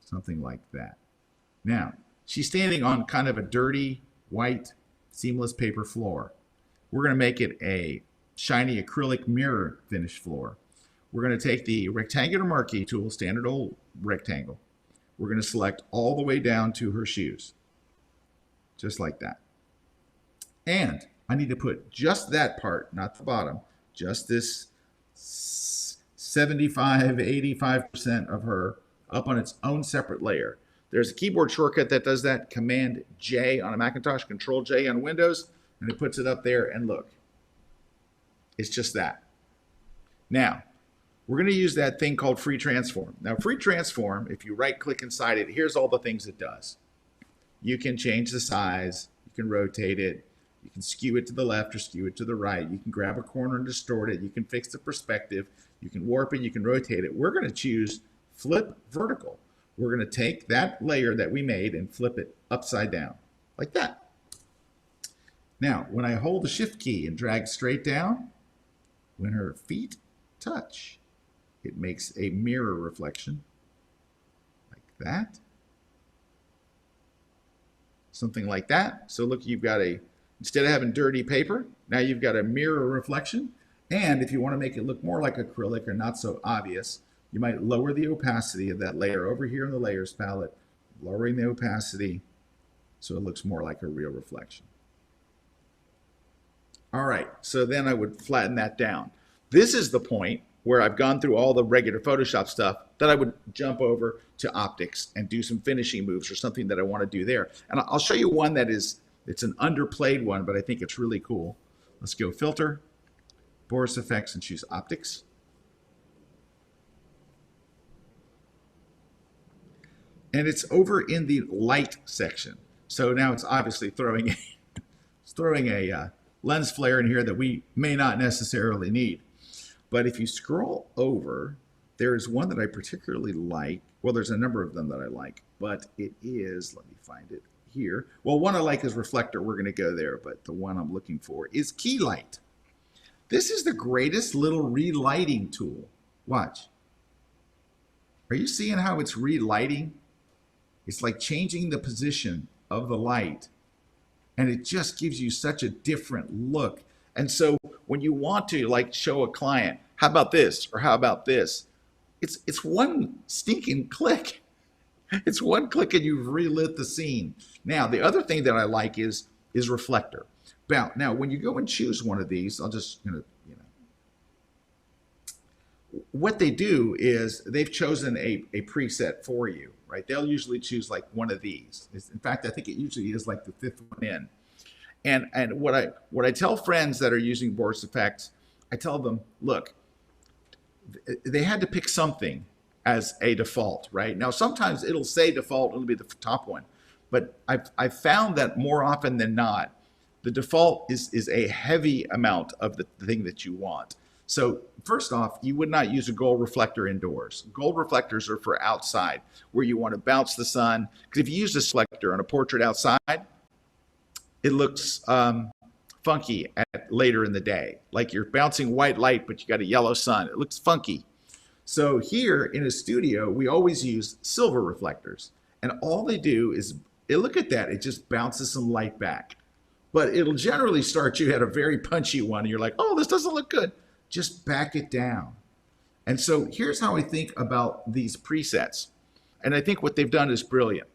Something like that. Now, she's standing on kind of a dirty, white, seamless paper floor. We're gonna make it a shiny acrylic mirror finish floor. We're gonna take the rectangular marquee tool, standard old rectangle. We're gonna select all the way down to her shoes. Just like that. And I need to put just that part, not the bottom, just this 75, 85% of her up on its own separate layer. There's a keyboard shortcut that does that, Command J on a Macintosh, Control J on Windows, and it puts it up there, and look, it's just that. Now, we're gonna use that thing called Free Transform. Now, Free Transform, if you right click inside it, here's all the things it does. You can change the size, you can rotate it, you can skew it to the left or skew it to the right, you can grab a corner and distort it, you can fix the perspective, you can warp it, you can rotate it. We're gonna choose Flip Vertical. We're gonna take that layer that we made and flip it upside down, like that. Now, when I hold the Shift key and drag straight down, when her feet touch, it makes a mirror reflection, like that. Something like that. So look, you've got instead of having dirty paper, now you've got a mirror reflection. And if you want to make it look more like acrylic or not so obvious, you might lower the opacity of that layer over here in the layers palette, lowering the opacity so it looks more like a real reflection. All right, so then I would flatten that down. This is the point where I've gone through all the regular Photoshop stuff that I would jump over to optics and do some finishing moves or something that I want to do there. And I'll show you one it's an underplayed one, but I think it's really cool. Let's go Filter, Boris FX, and choose Optics. And it's over in the light section. So now it's obviously throwing a lens flare in here that we may not necessarily need. But if you scroll over, there is one that I particularly like. Well, there's a number of them that I like, but it is, let me find it here. Well, one I like is Reflector. We're going to go there, but the one I'm looking for is Key Light. This is the greatest little relighting tool. Watch. Are you seeing how it's relighting? It's like changing the position of the light, and it just gives you such a different look. And so when you want to like show a client, how about this or how about this? It's one stinking click. It's one click and you've relit the scene. Now, the other thing that I like is Reflector. Now, when you go and choose one of these, I'll just, what they do is they've chosen a preset for you, right? They'll usually choose like one of these. In fact, I think it usually is like the fifth one in. And what I tell friends that are using Boris FX, I tell them, look, they had to pick something as a default, right? Now, sometimes it'll say default, it'll be the top one. But I've found that more often than not, the default is a heavy amount of the thing that you want. So first off, you would not use a gold reflector indoors. Gold reflectors are for outside, where you want to bounce the sun. Because if you use a reflector on a portrait outside, it looks funky later in the day. Like you're bouncing white light, but you got a yellow sun. It looks funky. So here in a studio, we always use silver reflectors. And all they do is, look at that, it just bounces some light back. But it'll generally start you at a very punchy one, and you're like, oh, this doesn't look good. Just back it down. And so here's how I think about these presets. And I think what they've done is brilliant.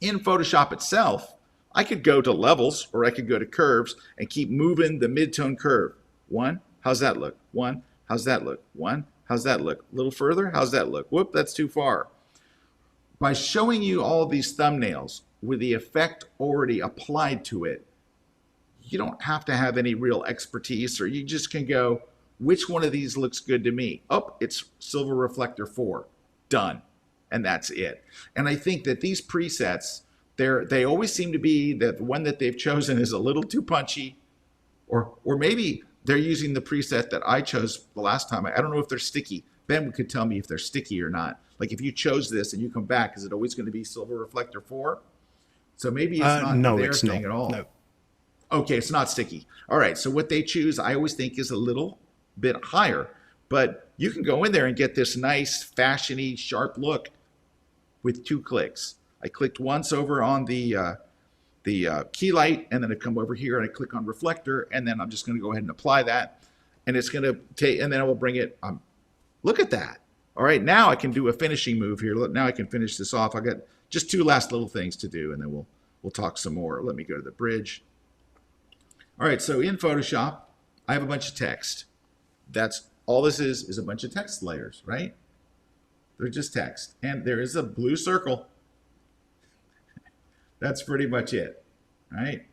In Photoshop itself, I could go to levels, or I could go to curves and keep moving the mid-tone curve. 1, how's that look? 1, how's that look? 1, how's that look? A little further, how's that look? Whoop, that's too far. By showing you all these thumbnails with the effect already applied to it, you don't have to have any real expertise, or you just can go, which one of these looks good to me? Oh, it's Silver Reflector 4. Done. And that's it. And I think that these presets, they always seem to be that the one that they've chosen is a little too punchy, or maybe they're using the preset that I chose the last time. I don't know if they're sticky. Ben could tell me if they're sticky or not. Like if you chose this and you come back, is it always going to be Silver Reflector 4? So maybe it's not their thing at all. No. Okay, it's not sticky. All right, so what they choose, I always think is a little bit higher. But you can go in there and get this nice, fashiony, sharp look with 2 clicks. I clicked once over on the key light, and then I come over here and I click on reflector, and then I'm just going to go ahead and apply that. And it's going to take, and then I will bring it, look at that. All right, now I can do a finishing move here. Now I can finish this off. I got just 2 last little things to do, and then we'll talk some more. Let me go to the bridge. All right, so in Photoshop, I have a bunch of text. That's all this is a bunch of text layers, right? They're just text. And there is a blue circle. That's pretty much it, right?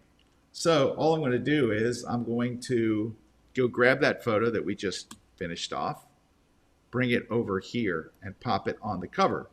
So all I'm going to do is I'm going to go grab that photo that we just finished off, bring it over here, and pop it on the cover.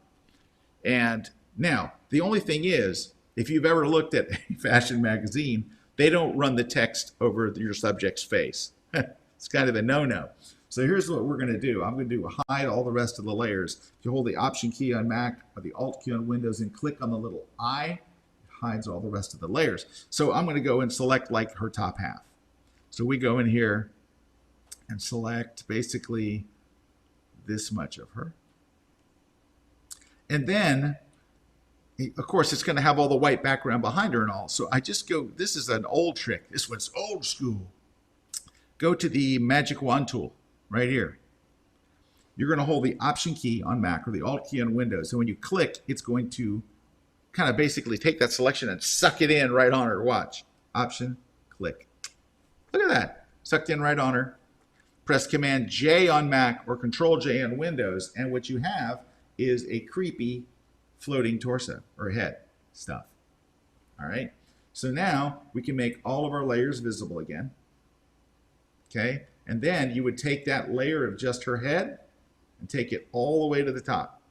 And now, the only thing is, if you've ever looked at a fashion magazine, they don't run the text over your subject's face. It's kind of a no-no. So here's what we're going to do. I'm going to hide all the rest of the layers. If you hold the Option key on Mac or the Alt key on Windows and click on the little eye, it hides all the rest of the layers. So I'm going to go and select like her top half. So we go in here and select basically this much of her. And then, of course, it's going to have all the white background behind her and all. So I just go, this is an old trick. This one's old school. Go to the Magic Wand tool right here. You're going to hold the Option key on Mac or the Alt key on Windows. And when you click, it's going to kind of basically take that selection and suck it in right on her. Watch. Option, click. Look at that. Sucked in right on her. Press Command J on Mac or Control J on Windows. And what you have is a creepy floating torso or head stuff. All right. So now we can make all of our layers visible again. Okay. And then you would take that layer of just her head and take it all the way to the top.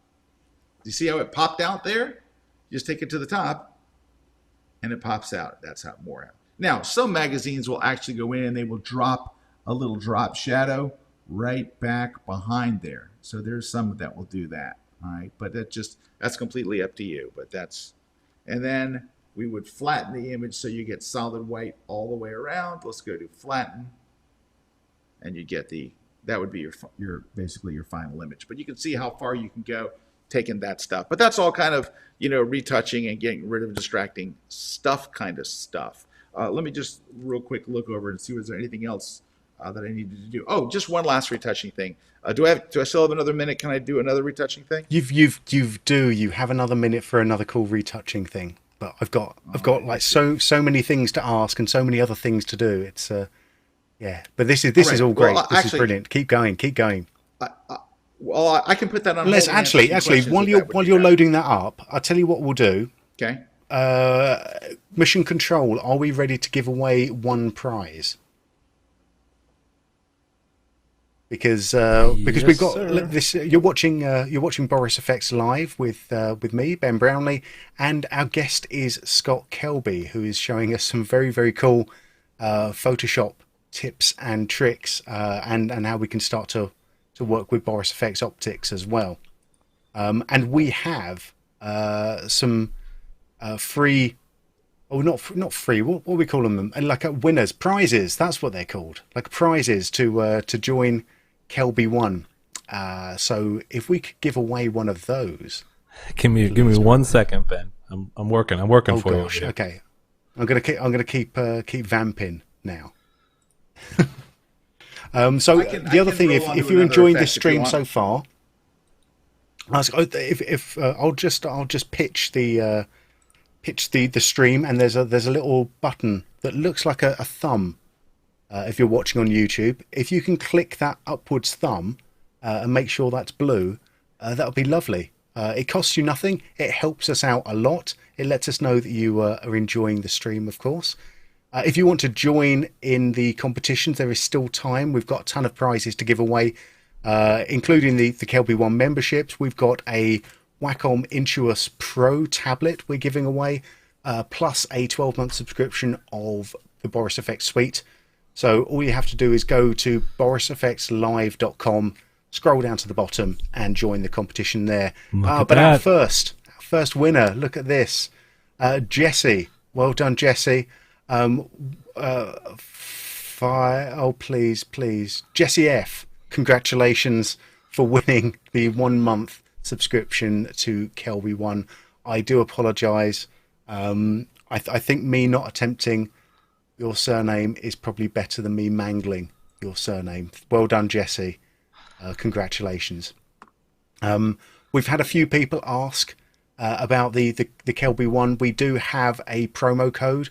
Do you see how it popped out there? You just take it to the top and it pops out. That's how more out. Now, some magazines will actually go in and they will drop a little drop shadow right back behind there. So there's some that will do that. All right, but that's completely up to you. But and then we would flatten the image so you get solid white all the way around. Let's go to flatten, and you get that would be your basically your final image. But you can see how far you can go taking that stuff. But that's all kind of retouching and getting rid of distracting stuff kind of stuff. Let me just real quick look over and see was there anything else that I needed to do. Oh, just one last retouching thing. Do I still have another minute? Can I do another retouching thing? You have another minute for another cool retouching thing. But I've got like so many things to ask and so many other things to do. It's yeah. But this is all great. Well, this is brilliant. Keep going. Well, I can put that on. Let's actually while you're loading that up, I'll tell you what we'll do. Okay. Mission Control, are we ready to give away one prize? Because we've got this. You're watching Boris FX live with me, Ben Brownlee, and our guest is Scott Kelby, who is showing us some very, very cool Photoshop tips and tricks, and how we can start to work with Boris FX optics as well. And we have some free, or not free. What we call them? Like winners, prizes. That's what they're called. Like prizes to join KelbyOne. So if we could give away one of those, give me 1 second, Ben. I'm working for gosh, you. Okay, I'm gonna keep vamping now. So the other thing, if you're enjoying this stream so far, I'll just pitch the stream, and there's a little button that looks like a thumb. If you're watching on YouTube, if you can click that upwards thumb and make sure that's blue, that would be lovely. It costs you nothing. It helps us out a lot. It lets us know that you are enjoying the stream, of course. If you want to join in the competitions, there is still time. We've got a ton of prizes to give away, including the KelbyOne memberships. We've got a Wacom Intuos Pro tablet we're giving away, plus a 12-month subscription of the Boris FX suite. So all you have to do is go to borisfxlive.com, scroll down to the bottom, and join the competition there. But our first winner, look at this, Jesse. Well done, Jesse. Please, Jesse F. Congratulations for winning the 1 month subscription to KelbyOne. I do apologise. I think me not attempting your surname is probably better than me mangling your surname. Well done, Jesse. Congratulations. We've had a few people ask about the KelbyOne. We do have a promo code.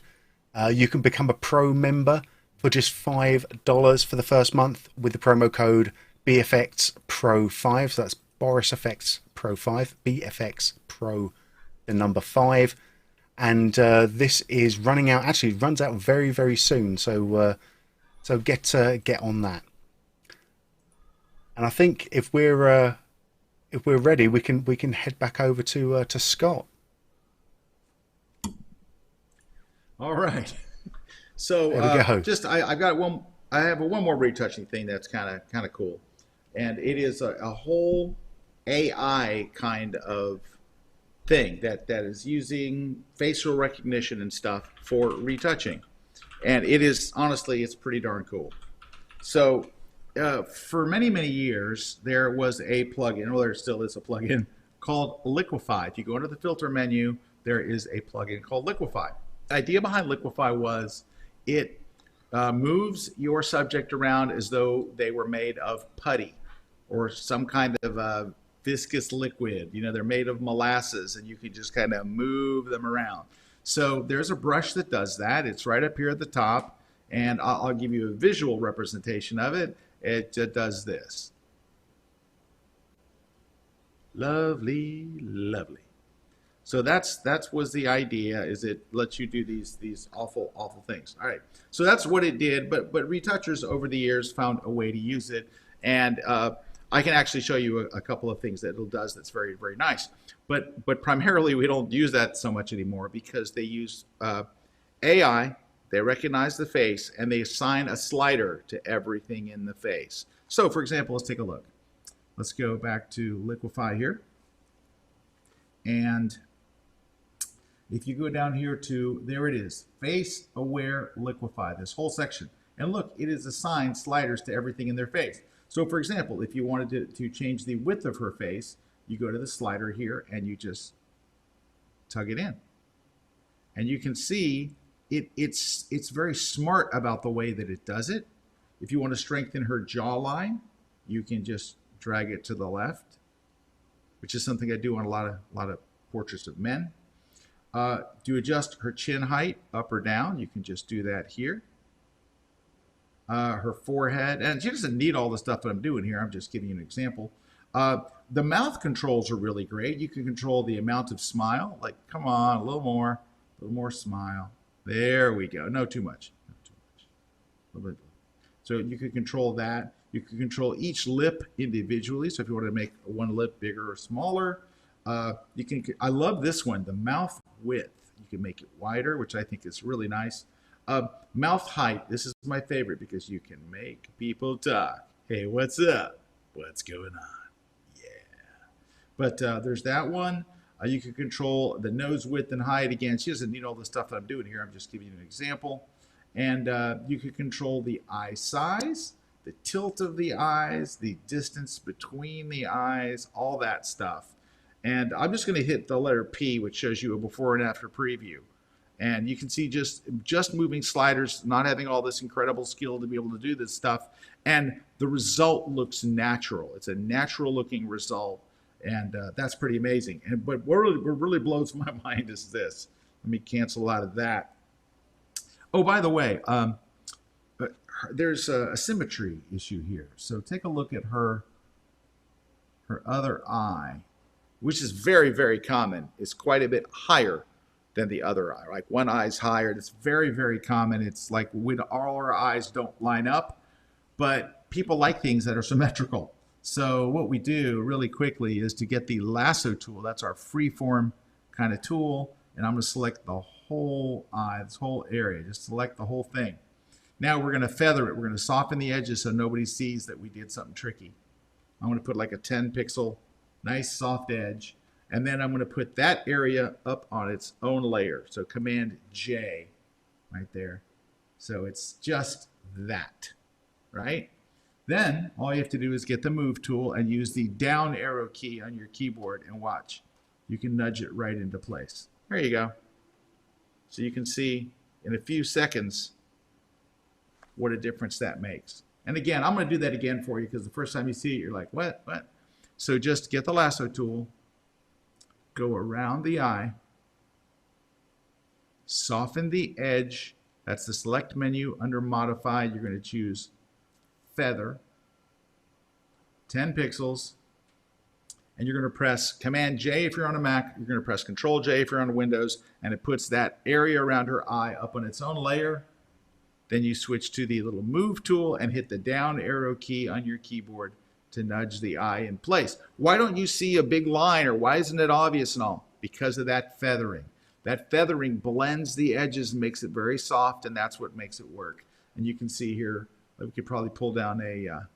You can become a pro member for just $5 for the first month with the promo code BFX Pro 5. So that's Boris FX Pro 5, BFX Pro, the number 5. And this is running out. Actually, it runs out very, very soon. So get on that. And I think if we're ready, we can head back over to Scott. All right. So I've got one. I have one more retouching thing that's kind of cool, and it is a whole AI kind of thing that is using facial recognition and stuff for retouching, and it is honestly it's pretty darn cool. So for many years there was a plugin, or there still is a plugin called Liquify. If you go into the filter menu, there is a plugin called Liquify. The idea behind Liquify was it moves your subject around as though they were made of putty or some kind of viscous liquid. You know, they're made of molasses, and you can just kind of move them around. So there's a brush that does that. It's right up here at the top, and I'll give you a visual representation of it. It does this. Lovely, lovely. So that was the idea, is it lets you do these awful things. All right, so that's what it did, but retouchers over the years found a way to use it, and I can actually show you a couple of things that it does that's very, very nice. But primarily we don't use that so much anymore because they use AI, they recognize the face, and they assign a slider to everything in the face. So for example, let's take a look. Let's go back to Liquify here. And if you go down here to, there it is, Face Aware Liquify, this whole section. And look, it is assigned sliders to everything in their face. So for example, if you wanted to change the width of her face, you go to the slider here and you just tug it in. And you can see it's very smart about the way that it does it. If you want to strengthen her jawline, you can just drag it to the left, which is something I do on a lot of portraits of men. To adjust her chin height up or down, you can just do that here. Her forehead, and she doesn't need all the stuff that I'm doing here. I'm just giving you an example. The mouth controls are really great. You can control the amount of smile, like come on, a little more, A little more smile. There we go. No, too much. Not too much. A little bit. So you can control that. You can control each lip individually. So if you want to make one lip bigger or smaller, you can. I love this one, the mouth width. You can make it wider, which I think is really nice. Mouth height. This is my favorite because you can make people talk. Hey, what's up? What's going on? Yeah. But there's that one. You can control the nose width and height. Again, she doesn't need all the stuff that I'm doing here. I'm just giving you an example. And you can control the eye size, the tilt of the eyes, the distance between the eyes, all that stuff. And I'm just going to hit the letter P, which shows you a before and after preview. And you can see just moving sliders, not having all this incredible skill to be able to do this stuff. And the result looks natural. It's a natural looking result. And that's pretty amazing. But what really blows my mind is this. Let me cancel out of that. Oh, by the way, there's a symmetry issue here. So take a look at her other eye, which is very, very common. It's quite a bit higher than the other eye. Like one eye's higher. It's very, very common. It's like when all our eyes don't line up, but people like things that are symmetrical. So what we do really quickly is to get the lasso tool. That's our freeform kind of tool. And I'm going to select the whole eye, this whole area. Just select the whole thing. Now we're going to feather it. We're going to soften the edges so nobody sees that we did something tricky. I'm going to put like a 10 pixel, nice soft edge. And then I'm going to put that area up on its own layer. So Command J right there. So it's just that, right? Then all you have to do is get the move tool and use the down arrow key on your keyboard and watch. You can nudge it right into place. There you go. So you can see in a few seconds what a difference that makes. And again, I'm going to do that again for you because the first time you see it, you're like, what? So just get the lasso tool, go around the eye, soften the edge. That's the select menu under modify. You're going to choose feather, 10 pixels, and you're going to press Command J if you're on a Mac. You're going to press Control J if you're on Windows, and it puts that area around her eye up on its own layer. Then you switch to the little move tool and hit the down arrow key on your keyboard to nudge the eye in place. Why don't you see a big line, or why isn't it obvious and all? Because of that feathering. That feathering blends the edges and makes it very soft, and that's what makes it work. And you can see here, we could probably pull down a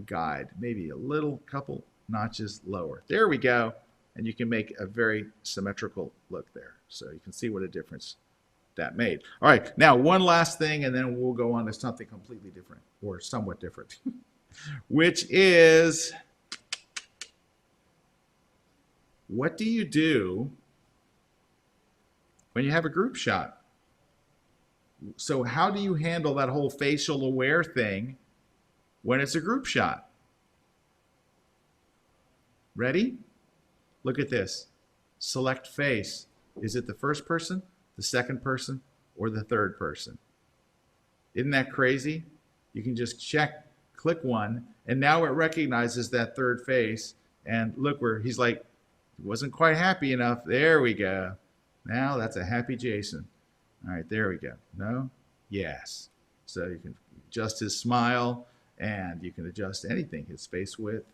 guide, maybe a little couple notches lower. There we go. And you can make a very symmetrical look there. So you can see what a difference that made. All right, now one last thing, and then we'll go on to something completely different, or somewhat different, which is, what do you do when you have a group shot? So how do you handle that whole facial aware thing when it's a group shot? Ready? Look at this. Select face. Is it the first person, the second person, or the third person? Isn't that crazy? You can just click one, and now it recognizes that third face. And look where he's like, wasn't quite happy enough. There we go. Now that's a happy Jason. All right, there we go. No? Yes. So you can adjust his smile, and you can adjust anything, his face width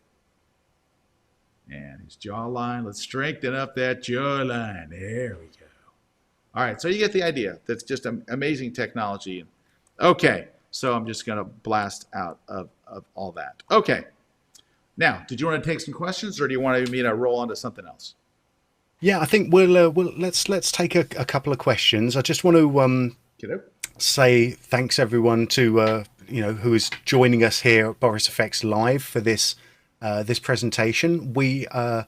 and his jawline. Let's strengthen up that jawline. There we go. All right, so you get the idea. That's just amazing technology. Okay, so I'm just going to blast out of all that. Okay. Now, did you want to take some questions, or do you want me to roll on to something else? Yeah, I think let's take a couple of questions. I just want to say thanks everyone to who is joining us here at Boris FX Live for this presentation. We have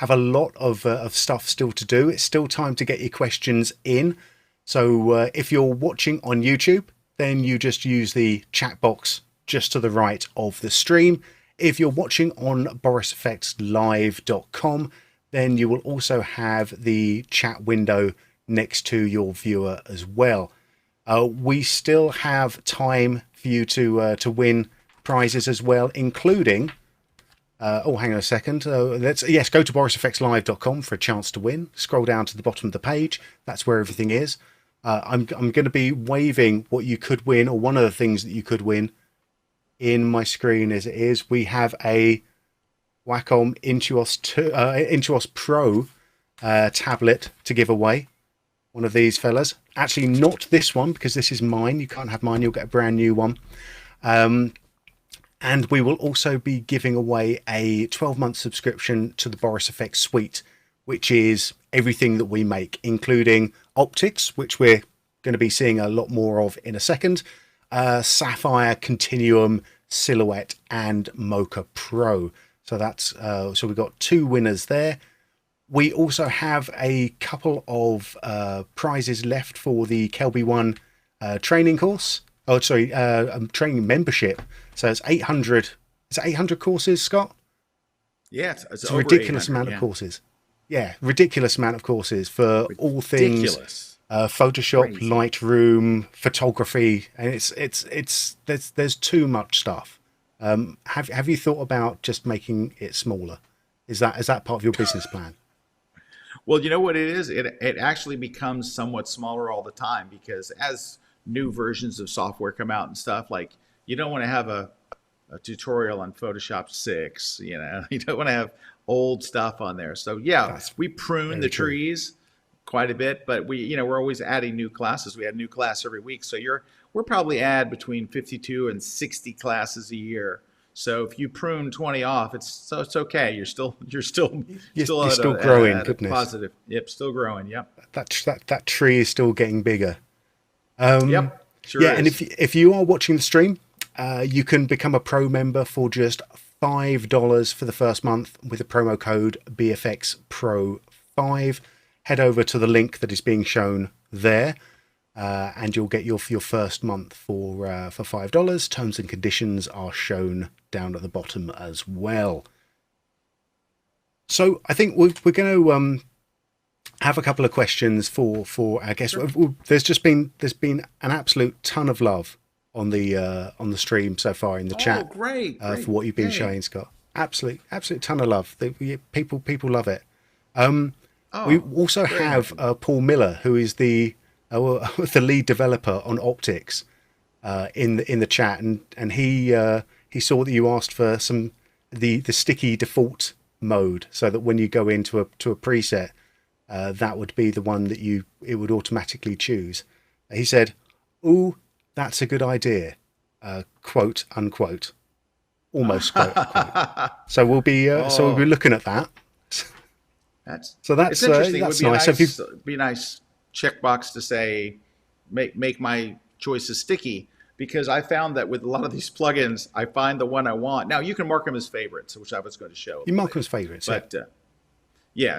a lot of stuff still to do. It's still time to get your questions in. So if you're watching on YouTube, then you just use the chat box just to the right of the stream. If you're watching on borisfxlive.com, then you will also have the chat window next to your viewer as well. We still have time for you to win prizes as well, including Hang on a second. Yes, go to borisfxlive.com for a chance to win. Scroll down to the bottom of the page. That's where everything is. I'm going to be waving what you could win, or one of the things that you could win, in my screen as it is. We have a Wacom Intuos Pro tablet to give away. One of these fellas. Actually, not this one, because this is mine. You can't have mine. You'll get a brand new one. And we will also be giving away a 12-month subscription to the Boris FX suite, which is everything that we make, including optics, which we're going to be seeing a lot more of in a second, Sapphire, Continuum, Silhouette, and Mocha Pro. So that's so we've got 2 winners there. We also have a couple of prizes left for the KelbyOne training course. Oh, sorry, training membership. So it's 800. Is it 800 courses, Scott? Yeah, it's a ridiculous amount of courses. Yeah, ridiculous amount of courses for all things Photoshop, crazy. Lightroom, photography, and there's too much stuff. Have you thought about just making it smaller? Is that part of your business plan? Well, you know what it is? It actually becomes somewhat smaller all the time, because as new versions of software come out and stuff, like, you don't want to have a tutorial on Photoshop 6, you know, you don't want to have old stuff on there. So yeah, we prune the trees quite a bit, but we're always adding new classes. We add a new class every week. So we're probably add between 52 and 60 classes a year. So if you prune 20 off, it's okay. You're still growing. Goodness. Positive. Yep. Still growing. Yep. That tree is still getting bigger. Yep. Sure is. And if you are watching the stream, you can become a pro member for just $5 for the first month with the promo code BFXPRO5. Head over to the link that is being shown there, and you'll get your first month for $5. Terms and conditions are shown down at the bottom as well. So I think we're going to have a couple of questions for our guests. Sure. There's been an absolute ton of love on the stream so far in the chat. Great. For what you've been showing, Scott. Absolute ton of love. People love it. We also have Paul Miller, who is the lead developer on optics, in the chat, and he saw that you asked for the sticky default mode, so that when you go into a preset, that would be the one that it would automatically choose. He said, "Ooh, that's a good idea," quote unquote, almost quote unquote. So we'll be looking at that. That's interesting. It would be nice. Be a nice checkbox to say, make my choices sticky, because I found that with a lot of these plugins, I find the one I want. Now you can mark them as favorites, which I was going to show. You mark them as favorites, but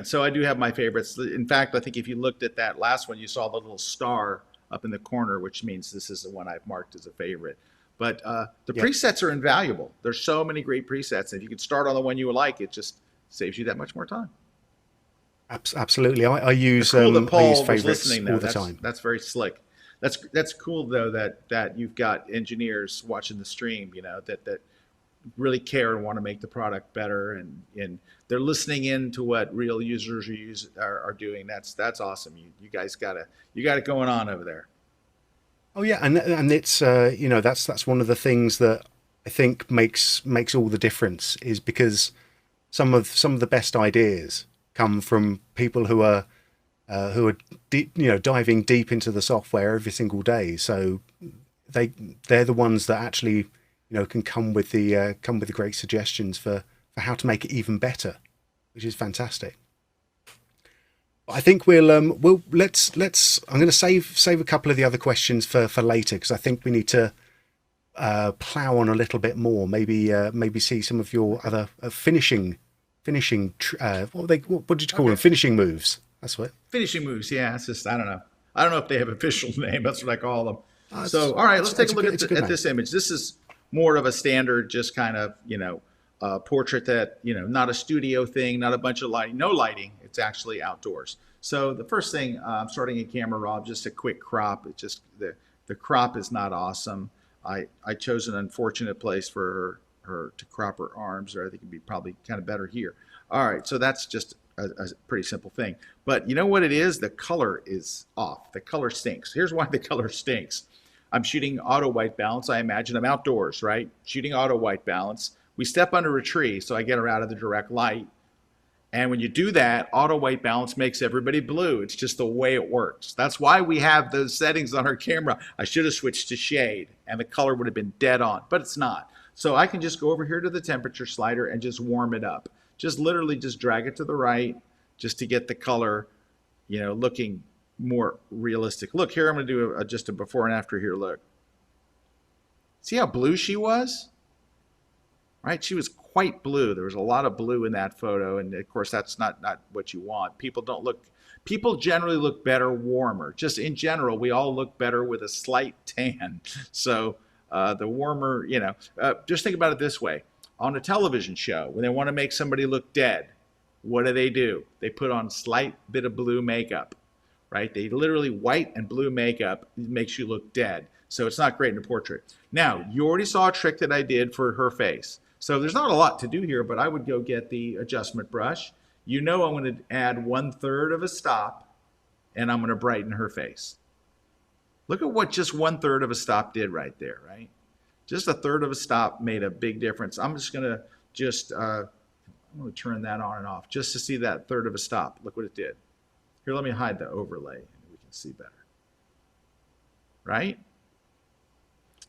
so I do have my favorites. In fact, I think if you looked at that last one, you saw the little star up in the corner, which means this is the one I've marked as a favorite. But the presets are invaluable. There's so many great presets. If you could start on the one you like, it just saves you that much more time. Absolutely. I use favorites all the time. That's very slick. That's cool though, that you've got engineers watching the stream, that really care and want to make the product better, and they're listening in to what real users are doing. That's awesome. You guys got it going on over there. Oh yeah, and it's that's one of the things that I think makes all the difference, is because some of the best ideas come from people who are diving deep into the software every single day. So they're the ones that actually can come with the great suggestions for how to make it even better, which is fantastic. But I think let's I'm going to save a couple of the other questions for later, because I think we need to plow on a little bit more. Maybe see some of your other finishing. What did you call them? Finishing moves. That's what. Finishing moves. Yeah, it's just I don't know if they have an official name. That's what I call them. So all right, let's take a look at this image. This is more of a standard, just kind of portrait that not a studio thing, not a bunch of lighting, no lighting. It's actually outdoors. So the first thing, I'm starting in camera raw, just a quick crop. It's just the crop is not awesome. I chose an unfortunate place for to crop her arms, or I think it'd be probably kind of better here. All right, so that's just a pretty simple thing. But you know what it is? The color is off. The color stinks. Here's why the color stinks. I'm shooting auto white balance. I imagine I'm outdoors, right? Shooting auto white balance. We step under a tree, so I get her out of the direct light. And when you do that, auto white balance makes everybody blue. It's just the way it works. That's why we have those settings on our camera. I should have switched to shade and the color would have been dead on, but it's not. So I can just go over here to the temperature slider and just warm it up. Just literally just drag it to the right just to get the color, you know, looking more realistic. Look here, I'm going to do just a before and after here. Look. See how blue she was? Right? She was quite blue. There was a lot of blue in that photo, and of course that's not what you want. People generally look better warmer. Just in general, we all look better with a slight tan. So the warmer, you know, just think about it this way. On a television show, when they want to make somebody look dead, what do? They put on slight bit of blue makeup, right? They literally white and blue makeup makes you look dead. So it's not great in a portrait. Now, you already saw a trick that I did for her face. So there's not a lot to do here, but I would go get the adjustment brush. You know I'm going to add 1/3 of a stop, and I'm going to brighten her face. Look at what just 1/3 of a stop did right there, right? Just 1/3 of a stop made a big difference. I'm just going to I'm going to turn that on and off just to see that 1/3 of a stop. Look what it did. Here, let me hide the overlay and we can see better. Right?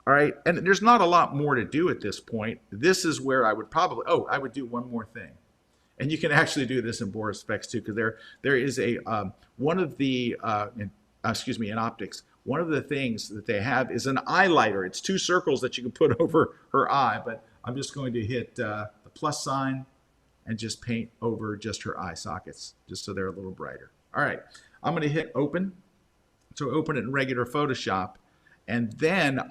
All right, and there's not a lot more to do at this point. This is where I would probably, I would do one more thing. And you can actually do this in Boris FX too, because there is a, one of the, in optics, one of the things that they have is an eyeliner. It's 2 circles that you can put over her eye, but I'm just going to hit the plus sign and just paint over just her eye sockets, just so they're a little brighter. All right, I'm going to hit open. So open it in regular Photoshop. And then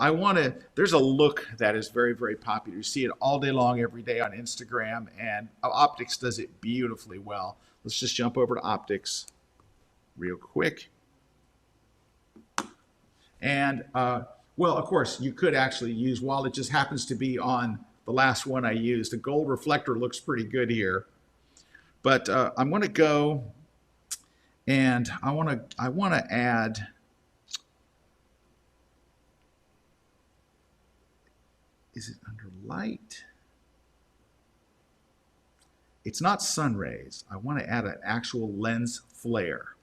there's a look that is very, very popular. You see it all day long, every day on Instagram, and optics does it beautifully well. Let's just jump over to optics real quick. And, well, of course, you could actually use, while it just happens to be on the last one I used, the gold reflector looks pretty good here. But I'm going to go and I want to add, is it under light? It's not sun rays. I want to add an actual lens flare.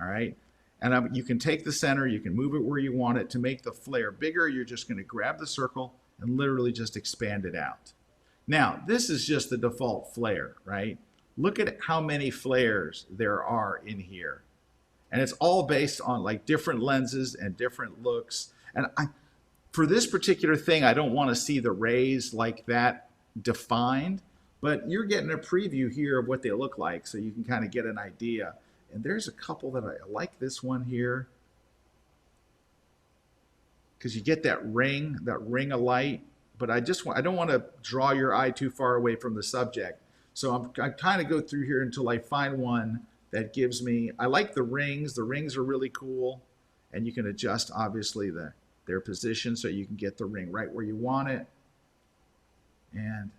All right. And you can take the center, you can move it where you want it. To make the flare bigger, you're just going to grab the circle and literally just expand it out. Now, this is just the default flare, right? Look at how many flares there are in here. And it's all based on like different lenses and different looks. And for this particular thing, I don't want to see the rays like that defined, but you're getting a preview here of what they look like, so you can kind of get an idea. And there's a couple that I like. This one here, because you get that ring of light, but I don't want to draw your eye too far away from the subject. So I kind of go through here until I find one that gives me, I like the rings. The rings are really cool, and you can adjust obviously their position so you can get the ring right where you want it. And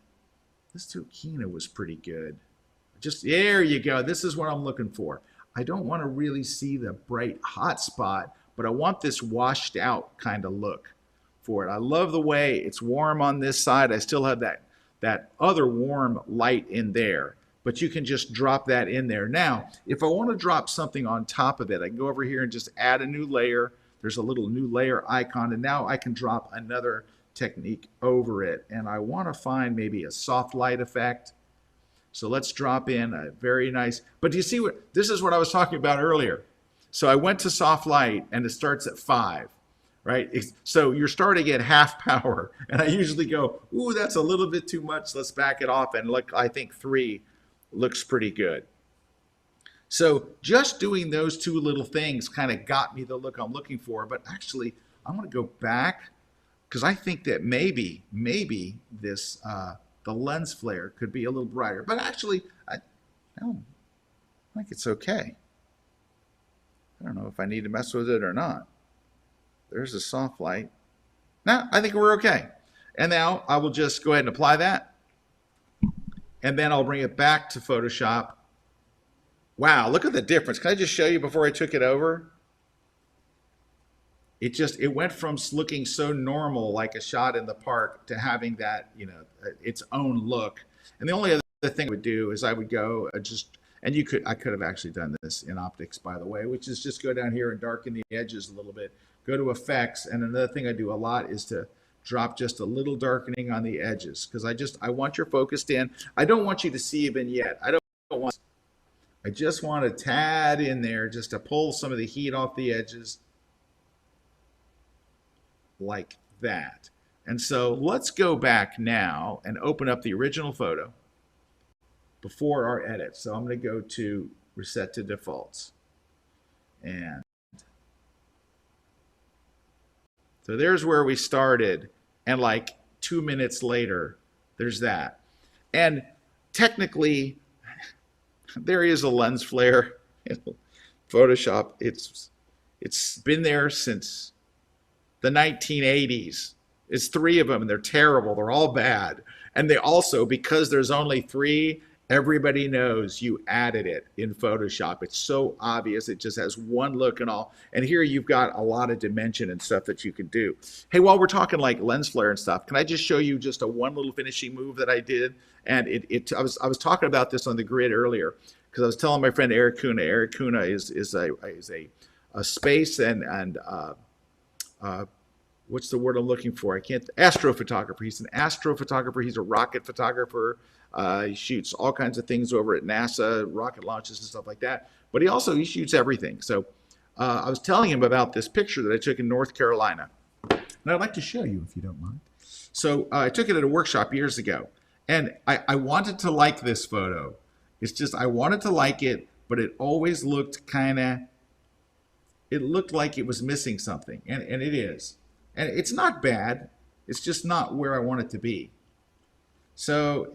this Tokina was pretty good. Just, there you go. This is what I'm looking for. I don't want to really see the bright hot spot, but I want this washed out kind of look for it. I love the way it's warm on this side. I still have that other warm light in there, but you can just drop that in there. Now, if I want to drop something on top of it, I can go over here and just add a new layer. There's a little new layer icon, and now I can drop another technique over it. And I want to find maybe a soft light effect. So let's drop in a very nice, but do you see this is what I was talking about earlier. So I went to soft light and it starts at 5, right? So you're starting at half power. And I usually go, ooh, that's a little bit too much. Let's back it off. And look, I think 3 looks pretty good. So just doing those 2 little things kind of got me the look I'm looking for. But actually, I'm going to go back because I think that maybe this, the lens flare could be a little brighter. But actually, I think it's okay. I don't know if I need to mess with it or not. There's a soft light. Now, I think we're okay. And now I will just go ahead and apply that. And then I'll bring it back to Photoshop. Wow, look at the difference. Can I just show you before I took it over? It went from looking so normal, like a shot in the park, to having that, its own look. And the only other thing I would do is I would go and I could have actually done this in optics, by the way, which is just go down here and darken the edges a little bit, go to effects. And another thing I do a lot is to drop just a little darkening on the edges, because I want your focused in. I don't want you to see a vignette. I just want a tad in there just to pull some of the heat off the edges like that. And so let's go back now and open up the original photo before our edit. So I'm going to go to reset to defaults. And so there's where we started. And like 2 minutes later, there's that. And technically, there is a lens flare in Photoshop. It's been there since the 1980s. It's 3 of them, and they're terrible. They're all bad. And they also, because there's only 3, everybody knows you added it in Photoshop. It's so obvious. It just has one look and all. And here you've got a lot of dimension and stuff that you can do. Hey, while we're talking like lens flare and stuff, can I just show you just one little finishing move that I did? And I was talking about this on the grid earlier, because I was telling my friend Eric Kuna. Eric Kuna is a space and what's the word I'm looking for? Astrophotographer. He's an astrophotographer. He's a rocket photographer. He shoots all kinds of things over at NASA, rocket launches and stuff like that. But he shoots everything. So I was telling him about this picture that I took in North Carolina. And I'd like to show you if you don't mind. So I took it at a workshop years ago. And I wanted to like this photo. It's just I wanted to like it, but it always looked it looked like it was missing something. And it is. And it's not bad. It's just not where I want it to be. So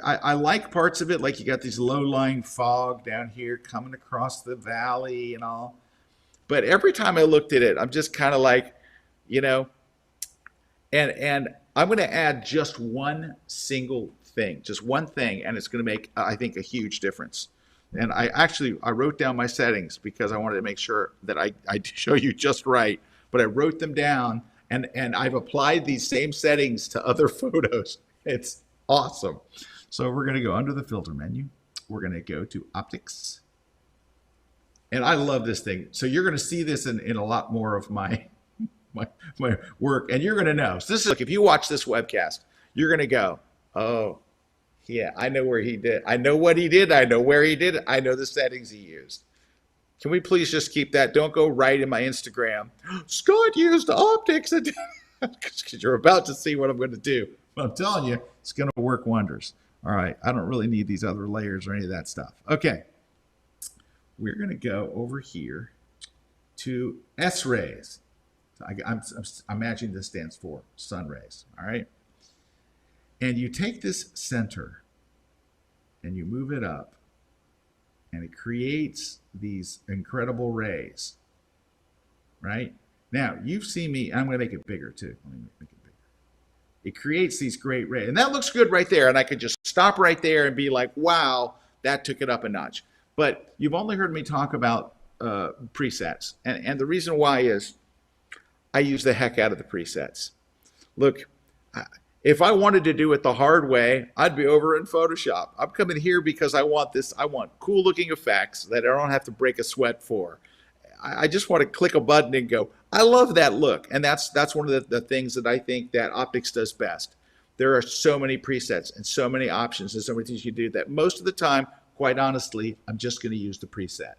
I like parts of it, like you got these low-lying fog down here coming across the valley and all. But every time I looked at it, I'm just kind of like, and I'm going to add just one single thing, and it's going to make, I think, a huge difference. And I wrote down my settings because I wanted to make sure that I show you just right. But I wrote them down, and I've applied these same settings to other photos. It's awesome. So we're going to go under the filter menu. We're going to go to optics. And I love this thing. So you're going to see this in a lot more of my work, and you're going to know. So this is, like, if you watch this webcast, you're going to go, oh, yeah, I know where he did. I know what he did. I know where he did it. I know the settings he used. Can we please just keep that? Don't go right in my Instagram. Scott used optics. Because you're about to see what I'm going to do. But I'm telling you, it's going to work wonders. All right. I don't really need these other layers or any of that stuff. Okay. We're going to go over here to S-rays. I'm imagining this stands for sun rays. All right. And you take this center and you move it up, and it creates these incredible rays, right? Now, you've seen me, I'm going to make it bigger too. Let me make it bigger. It creates these great rays. And that looks good right there. And I could just stop right there and be like, wow, that took it up a notch. But you've only heard me talk about presets. And the reason why is I use the heck out of the presets. Look, if I wanted to do it the hard way, I'd be over in Photoshop. I'm coming here because I want cool looking effects that I don't have to break a sweat for. I just want to click a button and go, I love that look. And that's one of the things that I think that optics does best. There are so many presets and so many options and so many things you do that most of the time, quite honestly, I'm just going to use the preset.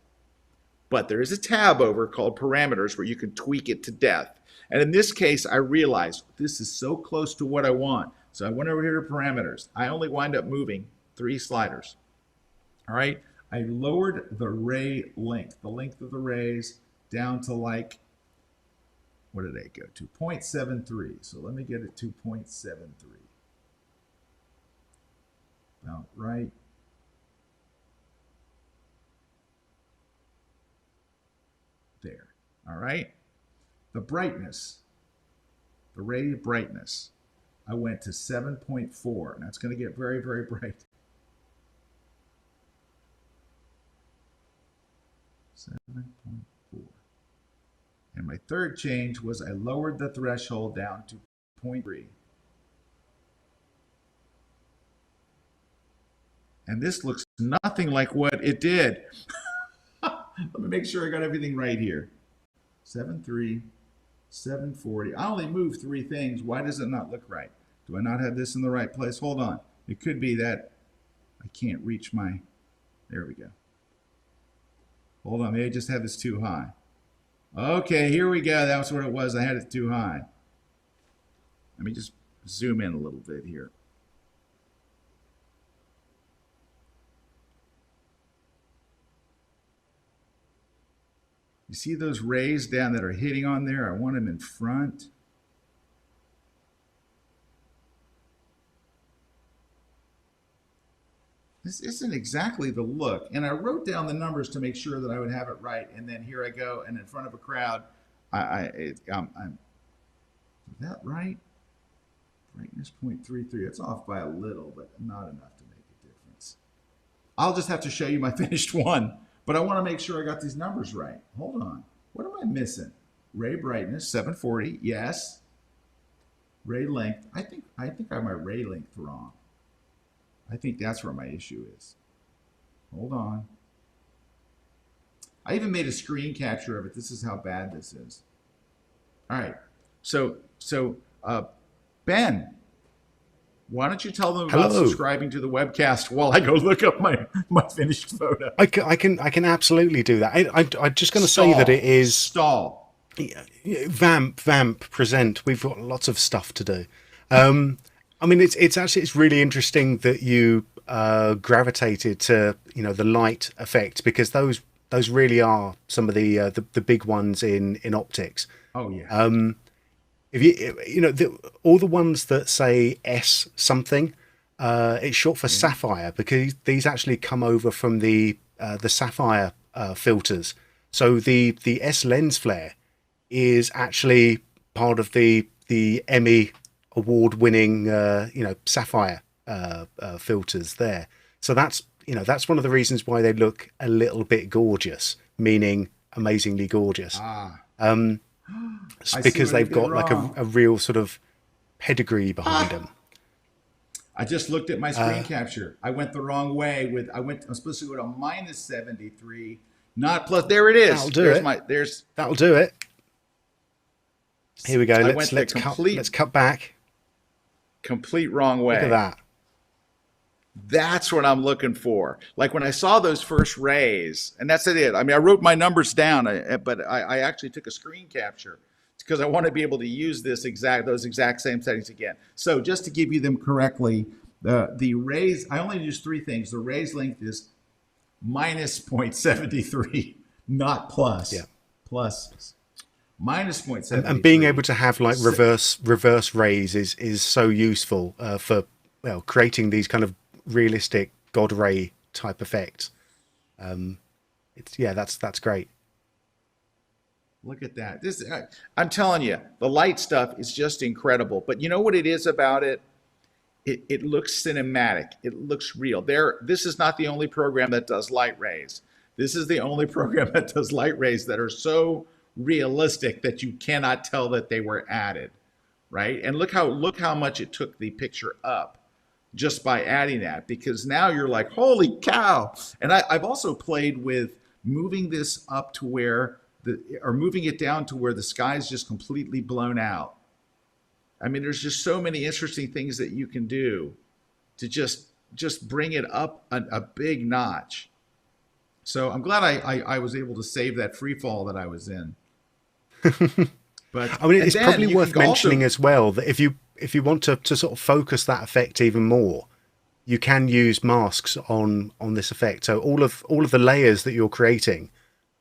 But there is a tab over called parameters where you can tweak it to death. And in this case, I realized this is so close to what I want. So I went over here to parameters. I only wind up moving 3 sliders. All right. I lowered the ray length, the length of the rays down to like, what did I go to? 0.73. So let me get it to 0.73. About right. There. All right. The brightness, the ray brightness, I went to 7.4. And that's going to get very, very bright. 7.4. And my third change was I lowered the threshold down to 0.3. And this looks nothing like what it did. Let me make sure I got everything right here. 7.3, 740. I only moved 3 things. Why does it not look right? Do I not have this in the right place? Hold on. It could be that I can't reach my, there we go. Hold on, maybe I just have this too high. Okay, here we go. That's what it was. I had it too high. Let me just zoom in a little bit here. You see those rays down that are hitting on there? I want them in front. This isn't exactly the look. And I wrote down the numbers to make sure that I would have it right. And then here I go, and in front of a crowd, is that right? Brightness 0.33. It's off by a little, but not enough to make a difference. I'll just have to show you my finished one. But I want to make sure I got these numbers right. Hold on. What am I missing? Ray brightness, 740. Yes. Ray length. I think I have my ray length wrong. I think that's where my issue is. Hold on. I even made a screen capture of it. This is how bad this is. All right. So Ben, why don't you tell them about subscribing to the webcast while I go look up my finished photo? I can absolutely do that. I'm just going to say that it is stall. Vamp present. We've got lots of stuff to do. I mean, it's really interesting that you gravitated to the light effect, because those really are some of the big ones in optics. Oh yeah. If all the ones that say S something, it's short for sapphire, because these actually come over from the sapphire filters. So the S lens flare is actually part of the Emmy award-winning sapphire filters there. So that's one of the reasons why they look a little bit gorgeous, meaning amazingly gorgeous. It's because they've got like a real sort of pedigree behind them. I just looked at my screen capture. I went the wrong way I'm supposed to go to minus 73, not plus. There it is. That'll do it. Here we go. Let's cut back. Complete wrong way. Look at that. That's what I'm looking for. Like when I saw those first rays, and that's it. I mean, I wrote my numbers down, but I actually took a screen capture because I want to be able to use those exact same settings again. So just to give you them correctly, the rays, I only use 3 things. The rays length is minus 0.73, not plus. Yeah. Plus. Minus 0.73. And being able to have like reverse rays is so useful for creating these kind of realistic God ray type effects. That's great. Look at that. I'm telling you, the light stuff is just incredible. But you know what it is about it? It looks cinematic. It looks real. This is not the only program that does light rays. This is the only program that does light rays that are so realistic that you cannot tell that they were added, right? And look how much it took the picture up just by adding that, because now you're like, holy cow. And I've also played with moving this up to where moving it down to where the sky is just completely blown out. I mean, there's just so many interesting things that you can do to just bring it up a big notch. So I'm glad I was able to save that free fall that I was in. But I mean, it's probably worth mentioning as well that if you want to sort of focus that effect even more, you can use masks on this effect. So all of the layers that you're creating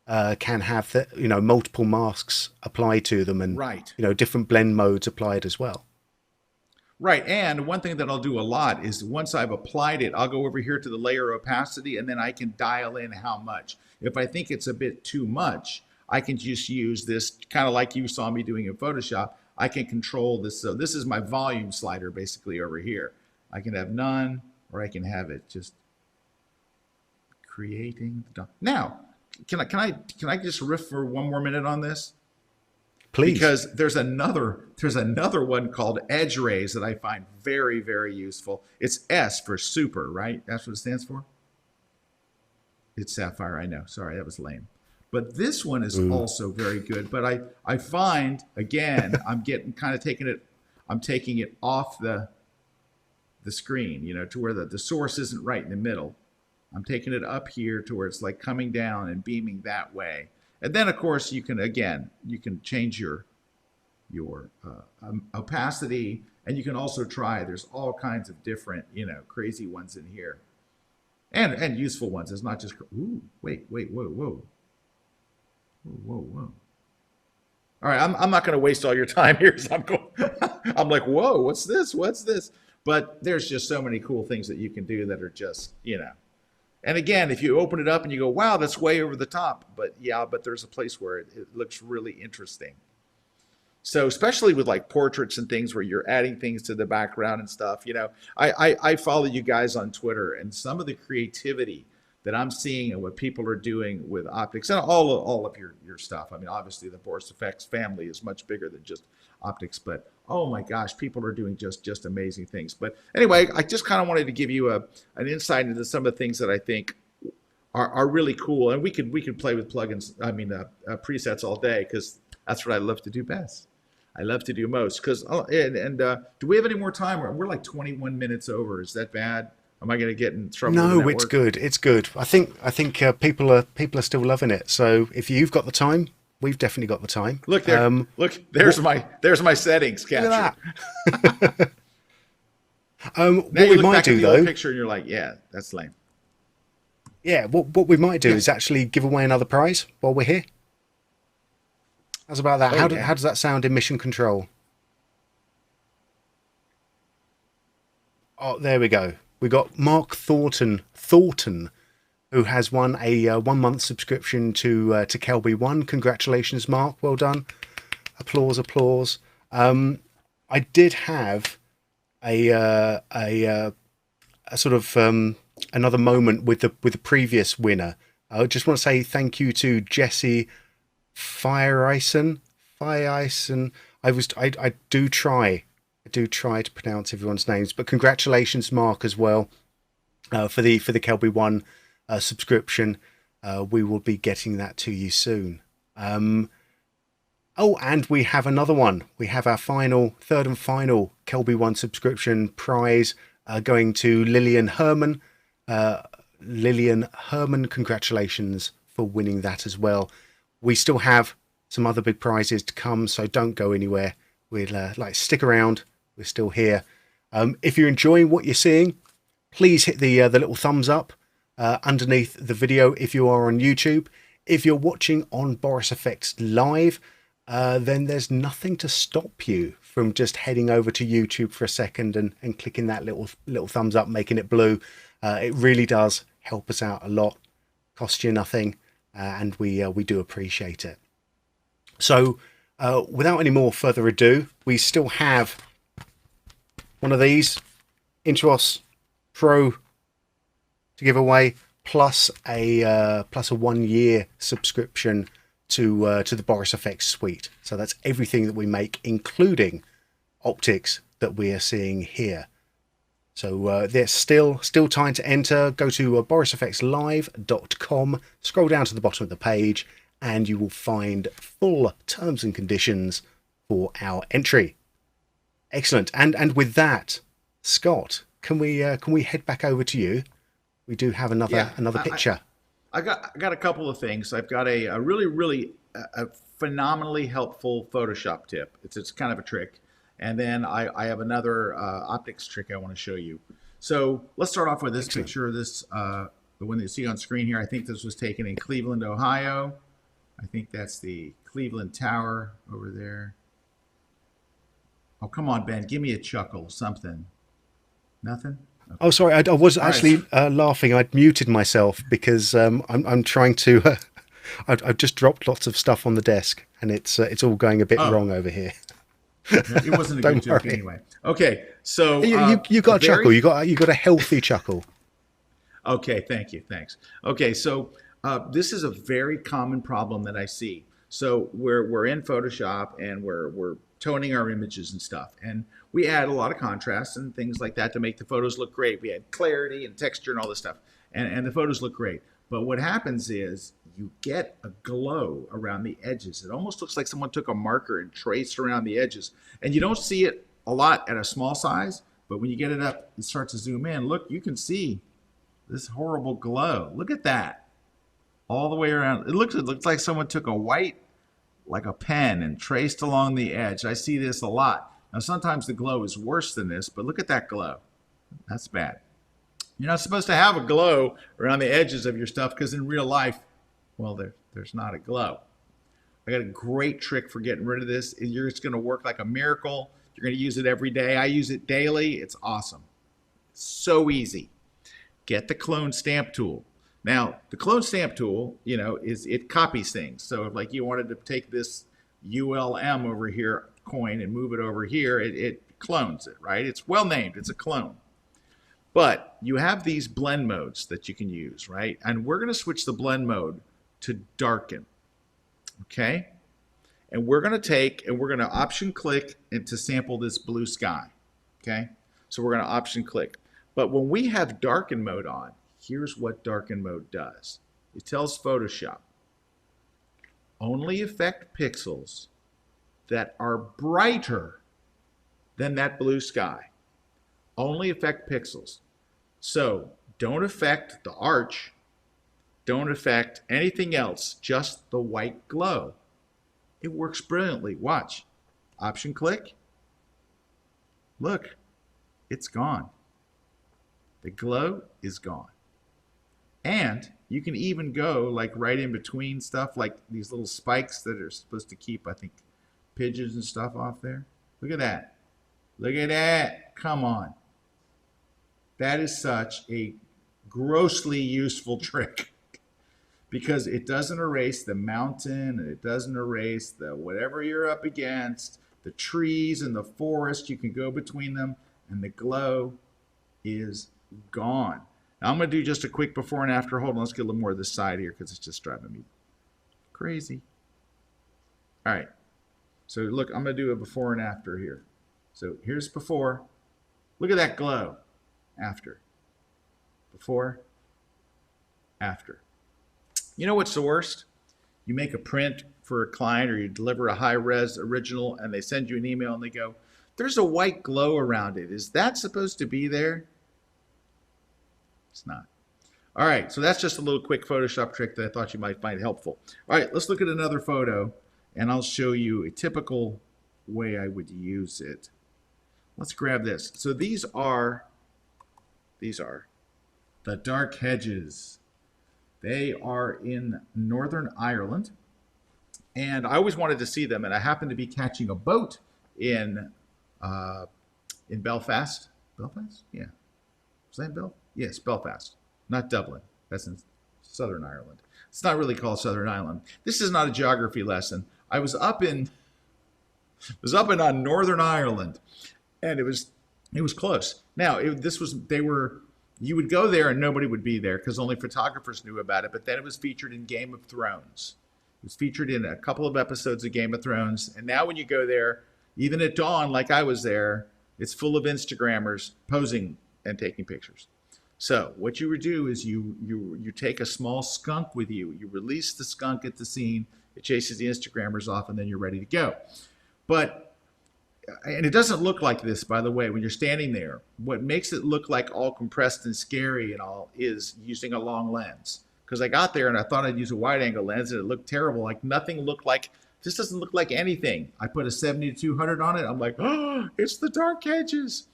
can have multiple masks applied to them, and different blend modes applied as well. Right. And one thing that I'll do a lot is once I've applied it, I'll go over here to the layer opacity, and then I can dial in how much. If I think it's a bit too much, I can just use this kind of like you saw me doing in Photoshop. I can control this. So this is my volume slider basically over here. I can have none, or I can have it just creating. Now, can I just riff for one more minute on this? Please. Because there's another one called Edge Rays that I find very, very useful. It's S for super, right? That's what it stands for. It's Sapphire, I know. Sorry, that was lame. But this one is also very good. But I find, again, I'm taking it off the screen, to where the source isn't right in the middle. I'm taking it up here to where it's like coming down and beaming that way. And then, of course, you can change your opacity, and you can also try. There's all kinds of different, crazy ones in here, and useful ones. It's not just. Ooh, wait, whoa. All right, I'm not going to waste all your time here. So I'm like, whoa, what's this? But there's just so many cool things that you can do that are just, And again, if you open it up and you go, wow, that's way over the top. But there's a place where it looks really interesting. So especially with like portraits and things where you're adding things to the background and stuff, I follow you guys on Twitter, and some of the creativity that I'm seeing and what people are doing with optics and all of your stuff. I mean, obviously the Boris FX family is much bigger than just optics, but oh my gosh, people are doing just amazing things. But anyway, I just kind of wanted to give you an insight into some of the things that I think are really cool. And we could play with plugins, presets all day, because that's what I love to do best. I love to do most. Do we have any more time? We're like 21 minutes over. Is that bad? Am I going to get in trouble? No, it's good. It's good. I think people are still loving it. So if you've got the time, we've definitely got the time. Look there. There's my settings capture. Look at that. What now you we look might back do at the though, old picture, and you're like, yeah, that's lame. Yeah, what we might do is actually give away another prize while we're here. How's about that? How does that sound in mission control? Oh, there we go. We got Mark Thornton, who has won a 1 month subscription to KelbyOne. Congratulations, Mark. Well done. Applause. I did have a sort of another moment with the previous winner. I just want to say thank you to Jesse Fireisen. I do try to pronounce everyone's names, but congratulations, Mark, as well, for the KelbyOne subscription. We will be getting that to you soon. And we have another one. We have our third and final KelbyOne subscription prize going to Lillian Herman. Lillian Herman, congratulations for winning that as well. We still have some other big prizes to come, so don't go anywhere. We'll stick around. We're still here. If you're enjoying what you're seeing, please hit the little thumbs up underneath the video if you are on YouTube. If you're watching on Boris FX Live, then there's nothing to stop you from just heading over to YouTube for a second and clicking that little thumbs up, making it blue. It really does help us out a lot. Cost you nothing, and we do appreciate it. So without any more further ado, we still have one of these Intuos Pro to give away, plus a 1 year subscription to the Boris FX suite. So that's everything that we make, including optics that we are seeing here. So there's still time to enter. Go to borisfxlive.com, scroll down to the bottom of the page, and you will find full terms and conditions for our entry. Excellent. And with that, Scott, can we head back over to you? We do have another picture. I got a couple of things. I've got a really phenomenally helpful Photoshop tip. It's kind of a trick. And then I have another optics trick I want to show you. So let's start off with this picture. This the one that you see on screen here. I think this was taken in Cleveland, Ohio. I think that's the Cleveland Tower over there. Oh, come on, Ben. Give me a chuckle, something. Nothing? Okay. Oh, sorry. I was actually laughing. I'd muted myself because I'm trying to... I've just dropped lots of stuff on the desk, and it's all going a bit wrong over here. It wasn't a good joke anyway. Okay, so you got a chuckle. You got a healthy chuckle. Okay, thank you, thanks. Okay, so this is a very common problem that I see. So we're in Photoshop and we're toning our images and stuff, and we add a lot of contrast and things like that to make the photos look great. We add clarity and texture and all this stuff, and the photos look great. But what happens is you get a glow around the edges. It almost looks like someone took a marker and traced around the edges. And you don't see it a lot at a small size, but when you get it up, it starts to zoom in. Look, you can see this horrible glow. Look at that. All the way around. It looks like someone took a white, like a pen, and traced along the edge. I see this a lot. Now, sometimes the glow is worse than this, but look at that glow. That's bad. You're not supposed to have a glow around the edges of your stuff because in real life, well, there's not a glow. I got a great trick for getting rid of this. It's going to work like a miracle. You're going to use it every day. I use it daily. It's awesome. It's so easy. Get the clone stamp tool. Now, the clone stamp tool, it copies things. So if like you wanted to take this ULM over here coin and move it over here, it clones it, right? It's well named. It's a clone. But you have these blend modes that you can use, right? And we're going to switch the blend mode to darken, okay? And we're going to option click and to sample this blue sky, okay? So we're going to option click. But when we have darken mode on, here's what darken mode does. It tells Photoshop, only affect pixels that are brighter than that blue sky. Only affect pixels. So don't affect the arch. Don't affect anything else, just the white glow. It works brilliantly. Watch. Option click. Look, it's gone. The glow is gone. And you can even go like right in between stuff, like these little spikes that are supposed to keep, I think, pigeons and stuff off there. Look at that. Look at that. Come on. That is such a grossly useful trick because it doesn't erase the mountain and it doesn't erase the whatever you're up against, the trees and the forest. You can go between them and the glow is gone. Now I'm going to do just a quick before and after. Hold on, let's get a little more of this side here because it's just driving me crazy. All right. So look, I'm going to do a before and after here. So here's before. Look at that glow. After. Before. After. You know what's the worst? You make a print for a client or you deliver a high-res original and they send you an email and they go, there's a white glow around it. Is that supposed to be there? It's not. All right, so that's just a little quick Photoshop trick that I thought you might find helpful. All right, let's look at another photo and I'll show you a typical way I would use it. Let's grab this. So these are the dark hedges. They are in Northern Ireland, and I always wanted to see them, and I happened to be catching a boat in Belfast. Belfast? Yeah. Was that Belfast? Yes, Belfast, not Dublin. That's in Southern Ireland. It's not really called Southern Ireland. This is not a geography lesson. I was up in on Northern Ireland, and it was close. Now, you would go there and nobody would be there because only photographers knew about it, but then it was featured in Game of Thrones. It was featured in a couple of episodes of Game of Thrones, and now when you go there, even at dawn, like I was there, it's full of Instagrammers posing and taking pictures. So what you would do is you take a small skunk with you. You release the skunk at the scene. It chases the Instagrammers off, and then you're ready to go. And it doesn't look like this, by the way, when you're standing there. What makes it look like all compressed and scary and all is using a long lens. Because I got there and I thought I'd use a wide angle lens and it looked terrible. Like nothing looked like, this doesn't look like anything. I put a 70-200 on it. I'm like, oh, it's the dark hedges.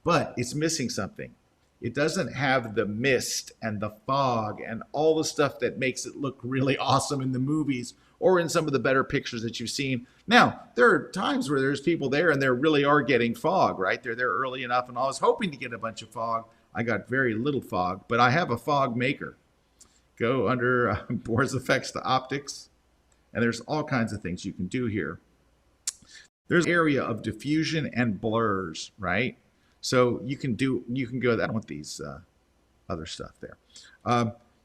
But it's missing something. It doesn't have the mist and the fog and all the stuff that makes it look really awesome in the movies or in some of the better pictures that you've seen. Now, there are times where there's people there and they really are getting fog, right? They're there early enough, and I was hoping to get a bunch of fog. I got very little fog, but I have a fog maker. Go under Boris FX to optics, and there's all kinds of things you can do here. there's an area of diffusion and blurs, right? So you can go, I don't want these other stuff there.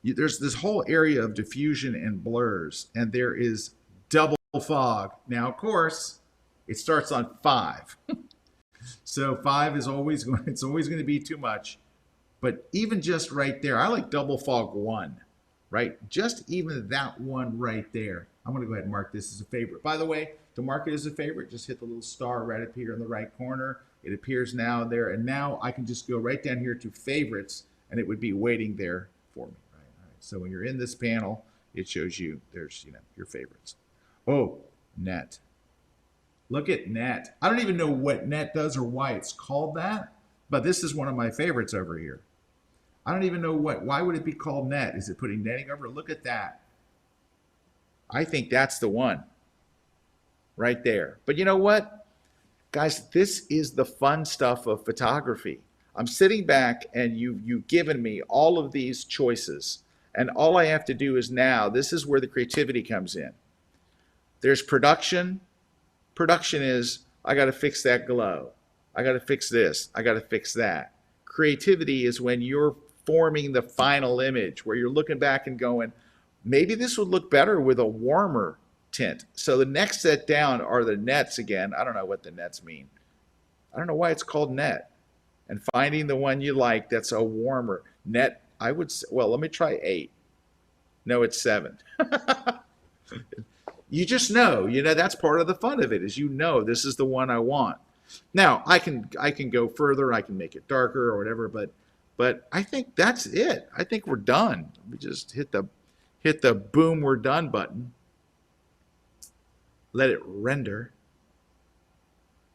There's this whole area of diffusion and blurs, and there is double fog. Now, of course, it starts on 5. So 5 is always going to be too much. But even just right there, I like double fog 1, right? Just even that one right there. I'm going to go ahead and mark this as a favorite. By the way, to mark it as a favorite, just hit the little star right up here in the right corner. It appears now there, and now I can just go right down here to favorites, and it would be waiting there for me. Right? All right. So when you're in this panel, it shows you there's your favorites. Oh, net. Look at net. I don't even know what net does or why it's called that, but this is one of my favorites over here. I don't even know why would it be called net? Is it putting netting over? Look at that. I think that's the one right there. But you know what? Guys, this is the fun stuff of photography. I'm sitting back and you've given me all of these choices. And all I have to do is now, this is where the creativity comes in. There's production. Production is, I got to fix that glow. I got to fix this. I got to fix that. Creativity is when you're forming the final image, where you're looking back and going, maybe this would look better with a warmer tint. So the next set down are the nets again. I don't know what the nets mean. I don't know why it's called net. And finding the one you like that's a warmer net, I would say, well, let me try 8. No, it's 7. You just know, that's part of the fun of it, is this is the one I want. Now, I can go further, I can make it darker or whatever, but I think that's it. I think we're done. We just hit the boom, we're done button. Let it render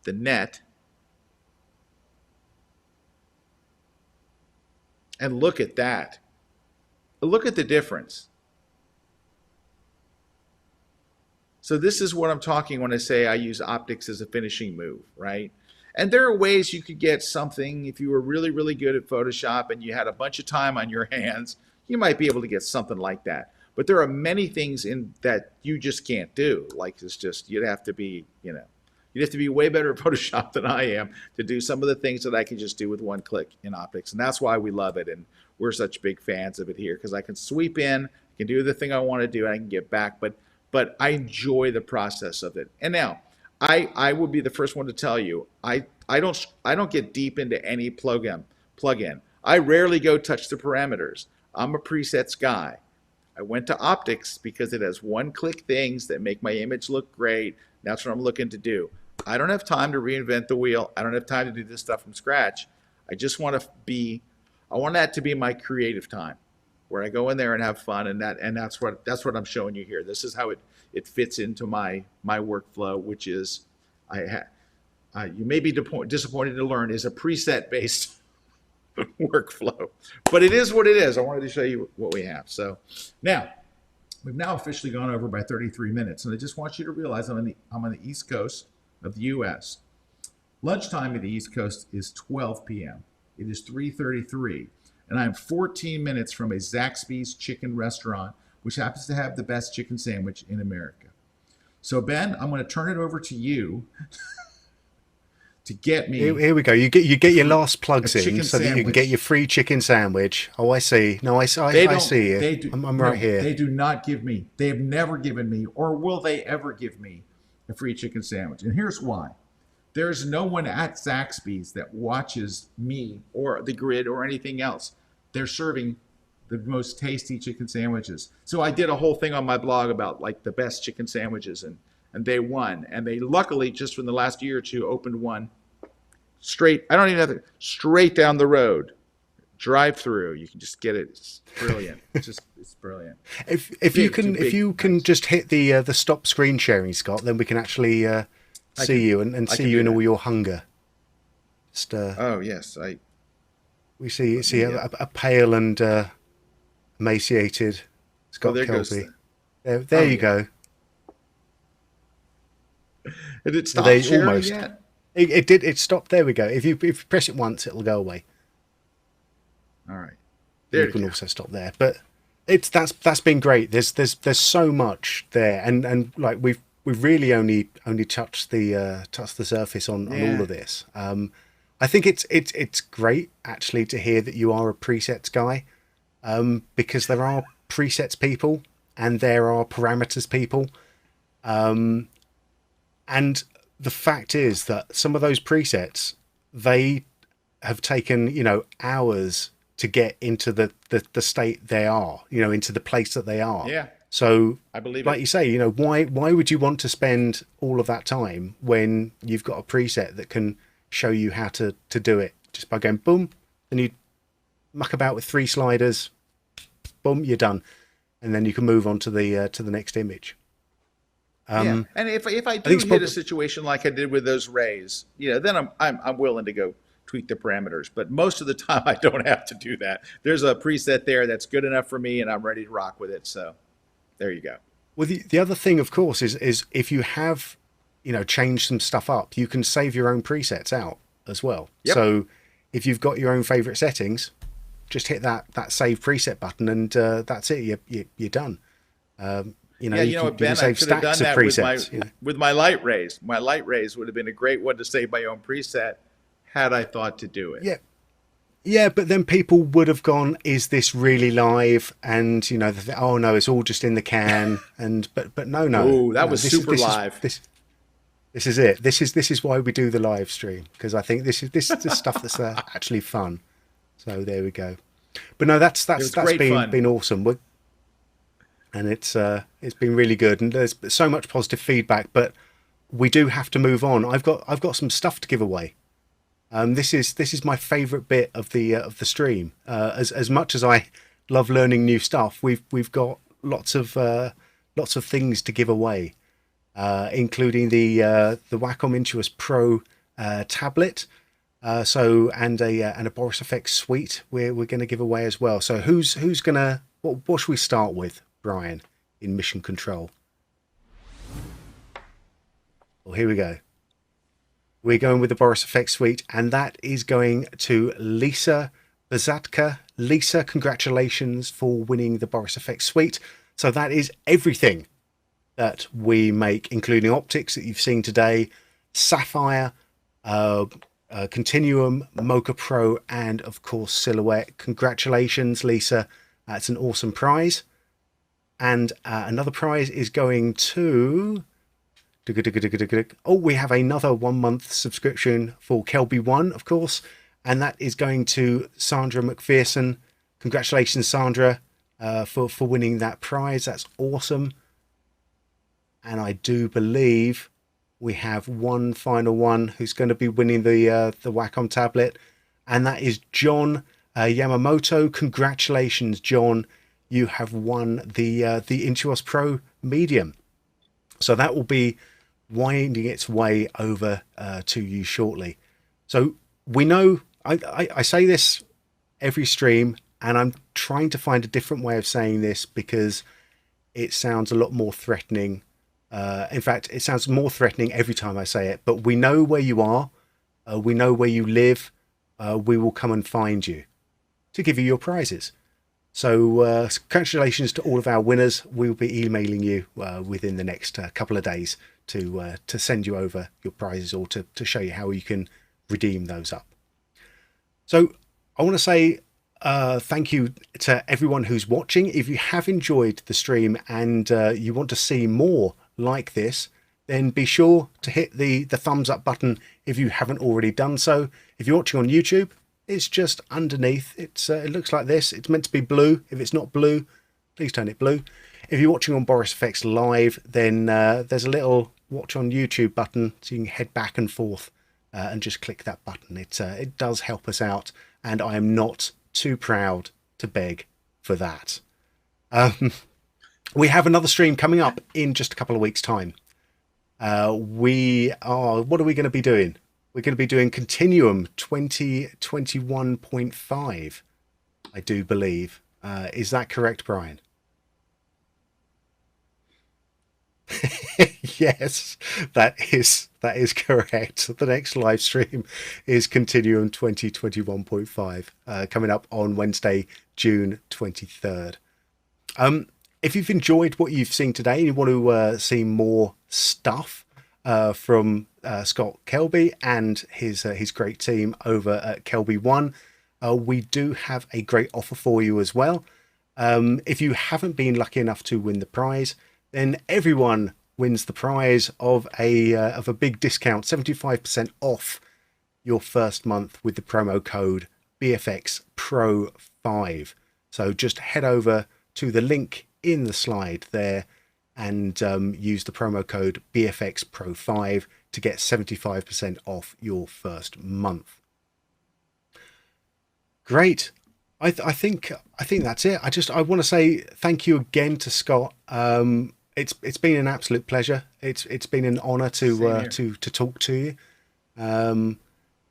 the net. And look at that. Look at the difference. So this is what I'm talking when I say I use optics as a finishing move, right? And there are ways you could get something, if you were really, really good at Photoshop and you had a bunch of time on your hands, you might be able to get something like that. But there are many things in that you just can't do. Like it's just, you'd have to be way better at Photoshop than I am to do some of the things that I can just do with one click in optics. And that's why we love it. And we're such big fans of it here, because I can sweep in, I can do the thing I want to do, and I can get back. But I enjoy the process of it. And now, I will be the first one to tell you, I don't get deep into any plugin. I rarely go touch the parameters. I'm a presets guy. I went to optics because it has one-click things that make my image look great. That's what I'm looking to do. I don't have time to reinvent the wheel. I don't have time to do this stuff from scratch. I just want I want that to be my creative time, where I go in there and have fun, and that's what I'm showing you here. This is how it fits into my workflow, which is you may be disappointed to learn is a preset based workflow, but it is what it is. I wanted to show you what we have. So now we've now officially gone over by 33 minutes, and I just want you to realize I'm on the East Coast of the U.S. Lunchtime at the East Coast is 12 p.m. It is 3:33. And I'm 14 minutes from a Zaxby's chicken restaurant, which happens to have the best chicken sandwich in America. So Ben, I'm going to turn it over to you to get me. Here we go. You get your last plugs in so that you can get your free chicken sandwich. Oh, I see. No, I see it. I'm right here. They do not give me. They have never given me, or will they ever give me, a free chicken sandwich. And here's why. There's no one at Zaxby's that watches me or the grid or anything else. They're serving the most tasty chicken sandwiches. So I did a whole thing on my blog about like the best chicken sandwiches, and they won. And they luckily just from the last year or two opened one straight. I don't even have to straight down the road, drive through. You can just get it. It's brilliant. It's brilliant. If you can just hit the stop screen sharing, Scott, then we can actually see you and see you in all your hunger. Just, oh yes, we see a pale and emaciated Scott Kelby. There you go. Did it stop sharing yet? It did. It stopped. There we go. If you press it once, it'll go away. All right. You can also stop there. But that's been great. There's so much there, and like we've really only touched the surface on all of this. I think it's great actually to hear that you are a presets guy, because there are presets people and there are parameters people, and the fact is that some of those presets, they have taken, you know, hours to get into the state they are, you know, into the place that they are. Yeah. So I believe like it. you say, you know, why would you want to spend all of that time when you've got a preset that can show you how to do it just by going boom, and you muck about with 3 sliders, boom, you're done, and then you can move on to the next image. Yeah, and if I do hit a situation like I did with those rays, you know, then I'm willing to go tweak the parameters. But most of the time, I don't have to do that. There's a preset there that's good enough for me, and I'm ready to rock with it. So there you go. Well, the other thing, of course, is if you have, you know, changed some stuff up, you can save your own presets out as well. Yep. So if you've got your own favorite settings, just hit that save preset button, and that's it. You're done. You know, you can Ben, save I could have done stacks of that presets, with my light rays. My light rays would have been a great one to save my own preset had I thought to do it. Yeah, but then people would have gone, "Is this really live?" And you know, oh no, it's all just in the can. And but no. Oh, that was super live. This is it. This is why we do the live stream, because I think this is the stuff that's actually fun. So there we go. But no, that's been awesome. And it's been really good, and there's so much positive feedback. But we do have to move on. I've got some stuff to give away. This is my favourite bit of the stream. As much as I love learning new stuff, we've got lots of things to give away, including the Wacom Intuos Pro tablet. And a Boris FX suite we're going to give away as well. So who's gonna what should we start with, Brian, in mission control? Well, here we go. We're going with the Boris FX suite, and that is going to Lisa Bazatka. Lisa, congratulations for winning the Boris FX suite. So that is everything that we make, including optics that you've seen today, Sapphire, Continuum, Mocha Pro, and of course Silhouette. Congratulations, Lisa. That's an awesome prize. And another prize is going to... Oh, we have another 1-month subscription for KelbyOne, of course, and that is going to Sandra McPherson. Congratulations, Sandra, for winning that prize. That's awesome. And I do believe we have one final one who's going to be winning the Wacom tablet, and that is John Yamamoto. Congratulations, John. You have won the Intuos Pro Medium. So that will be winding its way over to you shortly. So we know, I say this every stream, and I'm trying to find a different way of saying this because it sounds a lot more threatening. In fact, it sounds more threatening every time I say it, but we know where you are. We know where you live. We will come and find you to give you your prizes. So congratulations to all of our winners. We'll be emailing you within the next couple of days to send you over your prizes, or to show you how you can redeem those up. So I want to say thank you to everyone who's watching. If you have enjoyed the stream and you want to see more like this, then be sure to hit the thumbs up button if you haven't already done so. If you're watching on YouTube, it's just underneath. It looks like this. It's meant to be blue. If it's not blue, please turn it blue. If you're watching on Boris FX Live, then there's a little watch on YouTube button, so you can head back and forth and just click that button. It does help us out, and I am not too proud to beg for that. We have another stream coming up in just a couple of weeks' time. What are we going to be doing? We're going to be doing Continuum 2021.5, I do believe. Is that correct, Brian? Yes, that is correct. The next live stream is Continuum 2021.5, coming up on Wednesday, June 23rd. if you've enjoyed what you've seen today and you want to see more stuff from Scott Kelby and his great team over at KelbyOne, we do have a great offer for you as well. If you haven't been lucky enough to win the prize, then everyone wins the prize of a big discount, 75% off your first month with the promo code BFX Pro 5. So just head over to the link in the slide there and use the promo code BFX Pro 5 to get 75% off your first month. Great. I think that's it. I want to say thank you again to Scott. It's been an absolute pleasure. It's been an honor to talk to you.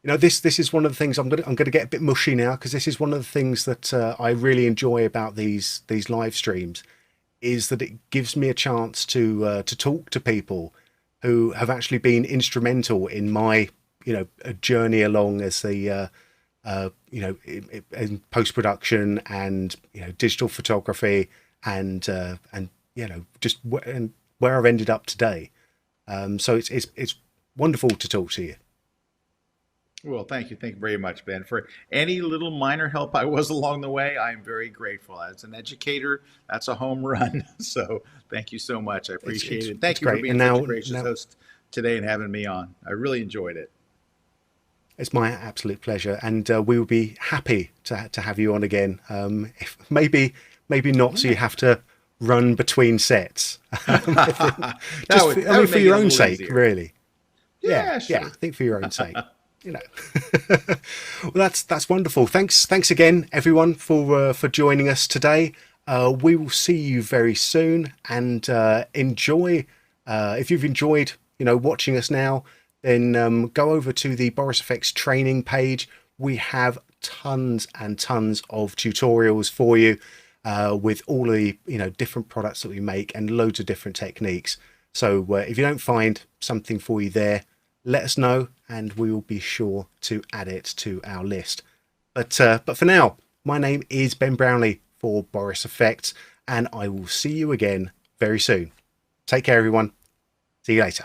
This is one of the things I'm gonna get a bit mushy now, because this is one of the things that I really enjoy about these live streams, is that it gives me a chance to talk to people who have actually been instrumental in my a journey along as the in post-production and digital photography and just where I've ended up today. So it's wonderful to talk to you. Well, thank you very much, Ben, for any little minor help I was along the way. I am very grateful. As an educator, that's a home run. So thank you so much. I appreciate it. Thank you for being such a gracious host today and having me on. I really enjoyed it. It's my absolute pleasure, and we will be happy to have you on again. If maybe not, so you have to run between sets. For your own sake, really. Yeah, sure. I think for your own sake. Well, that's wonderful. Thanks again, everyone, for joining us today. We will see you very soon, and enjoy. If you've enjoyed, watching us now, then go over to the Boris FX training page. We have tons and tons of tutorials for you with all the different products that we make and loads of different techniques. So if you don't find something for you there, let us know and we will be sure to add it to our list. But for now, my name is Ben Brownlee for Boris FX, and I will see you again very soon. Take care, everyone. See you later.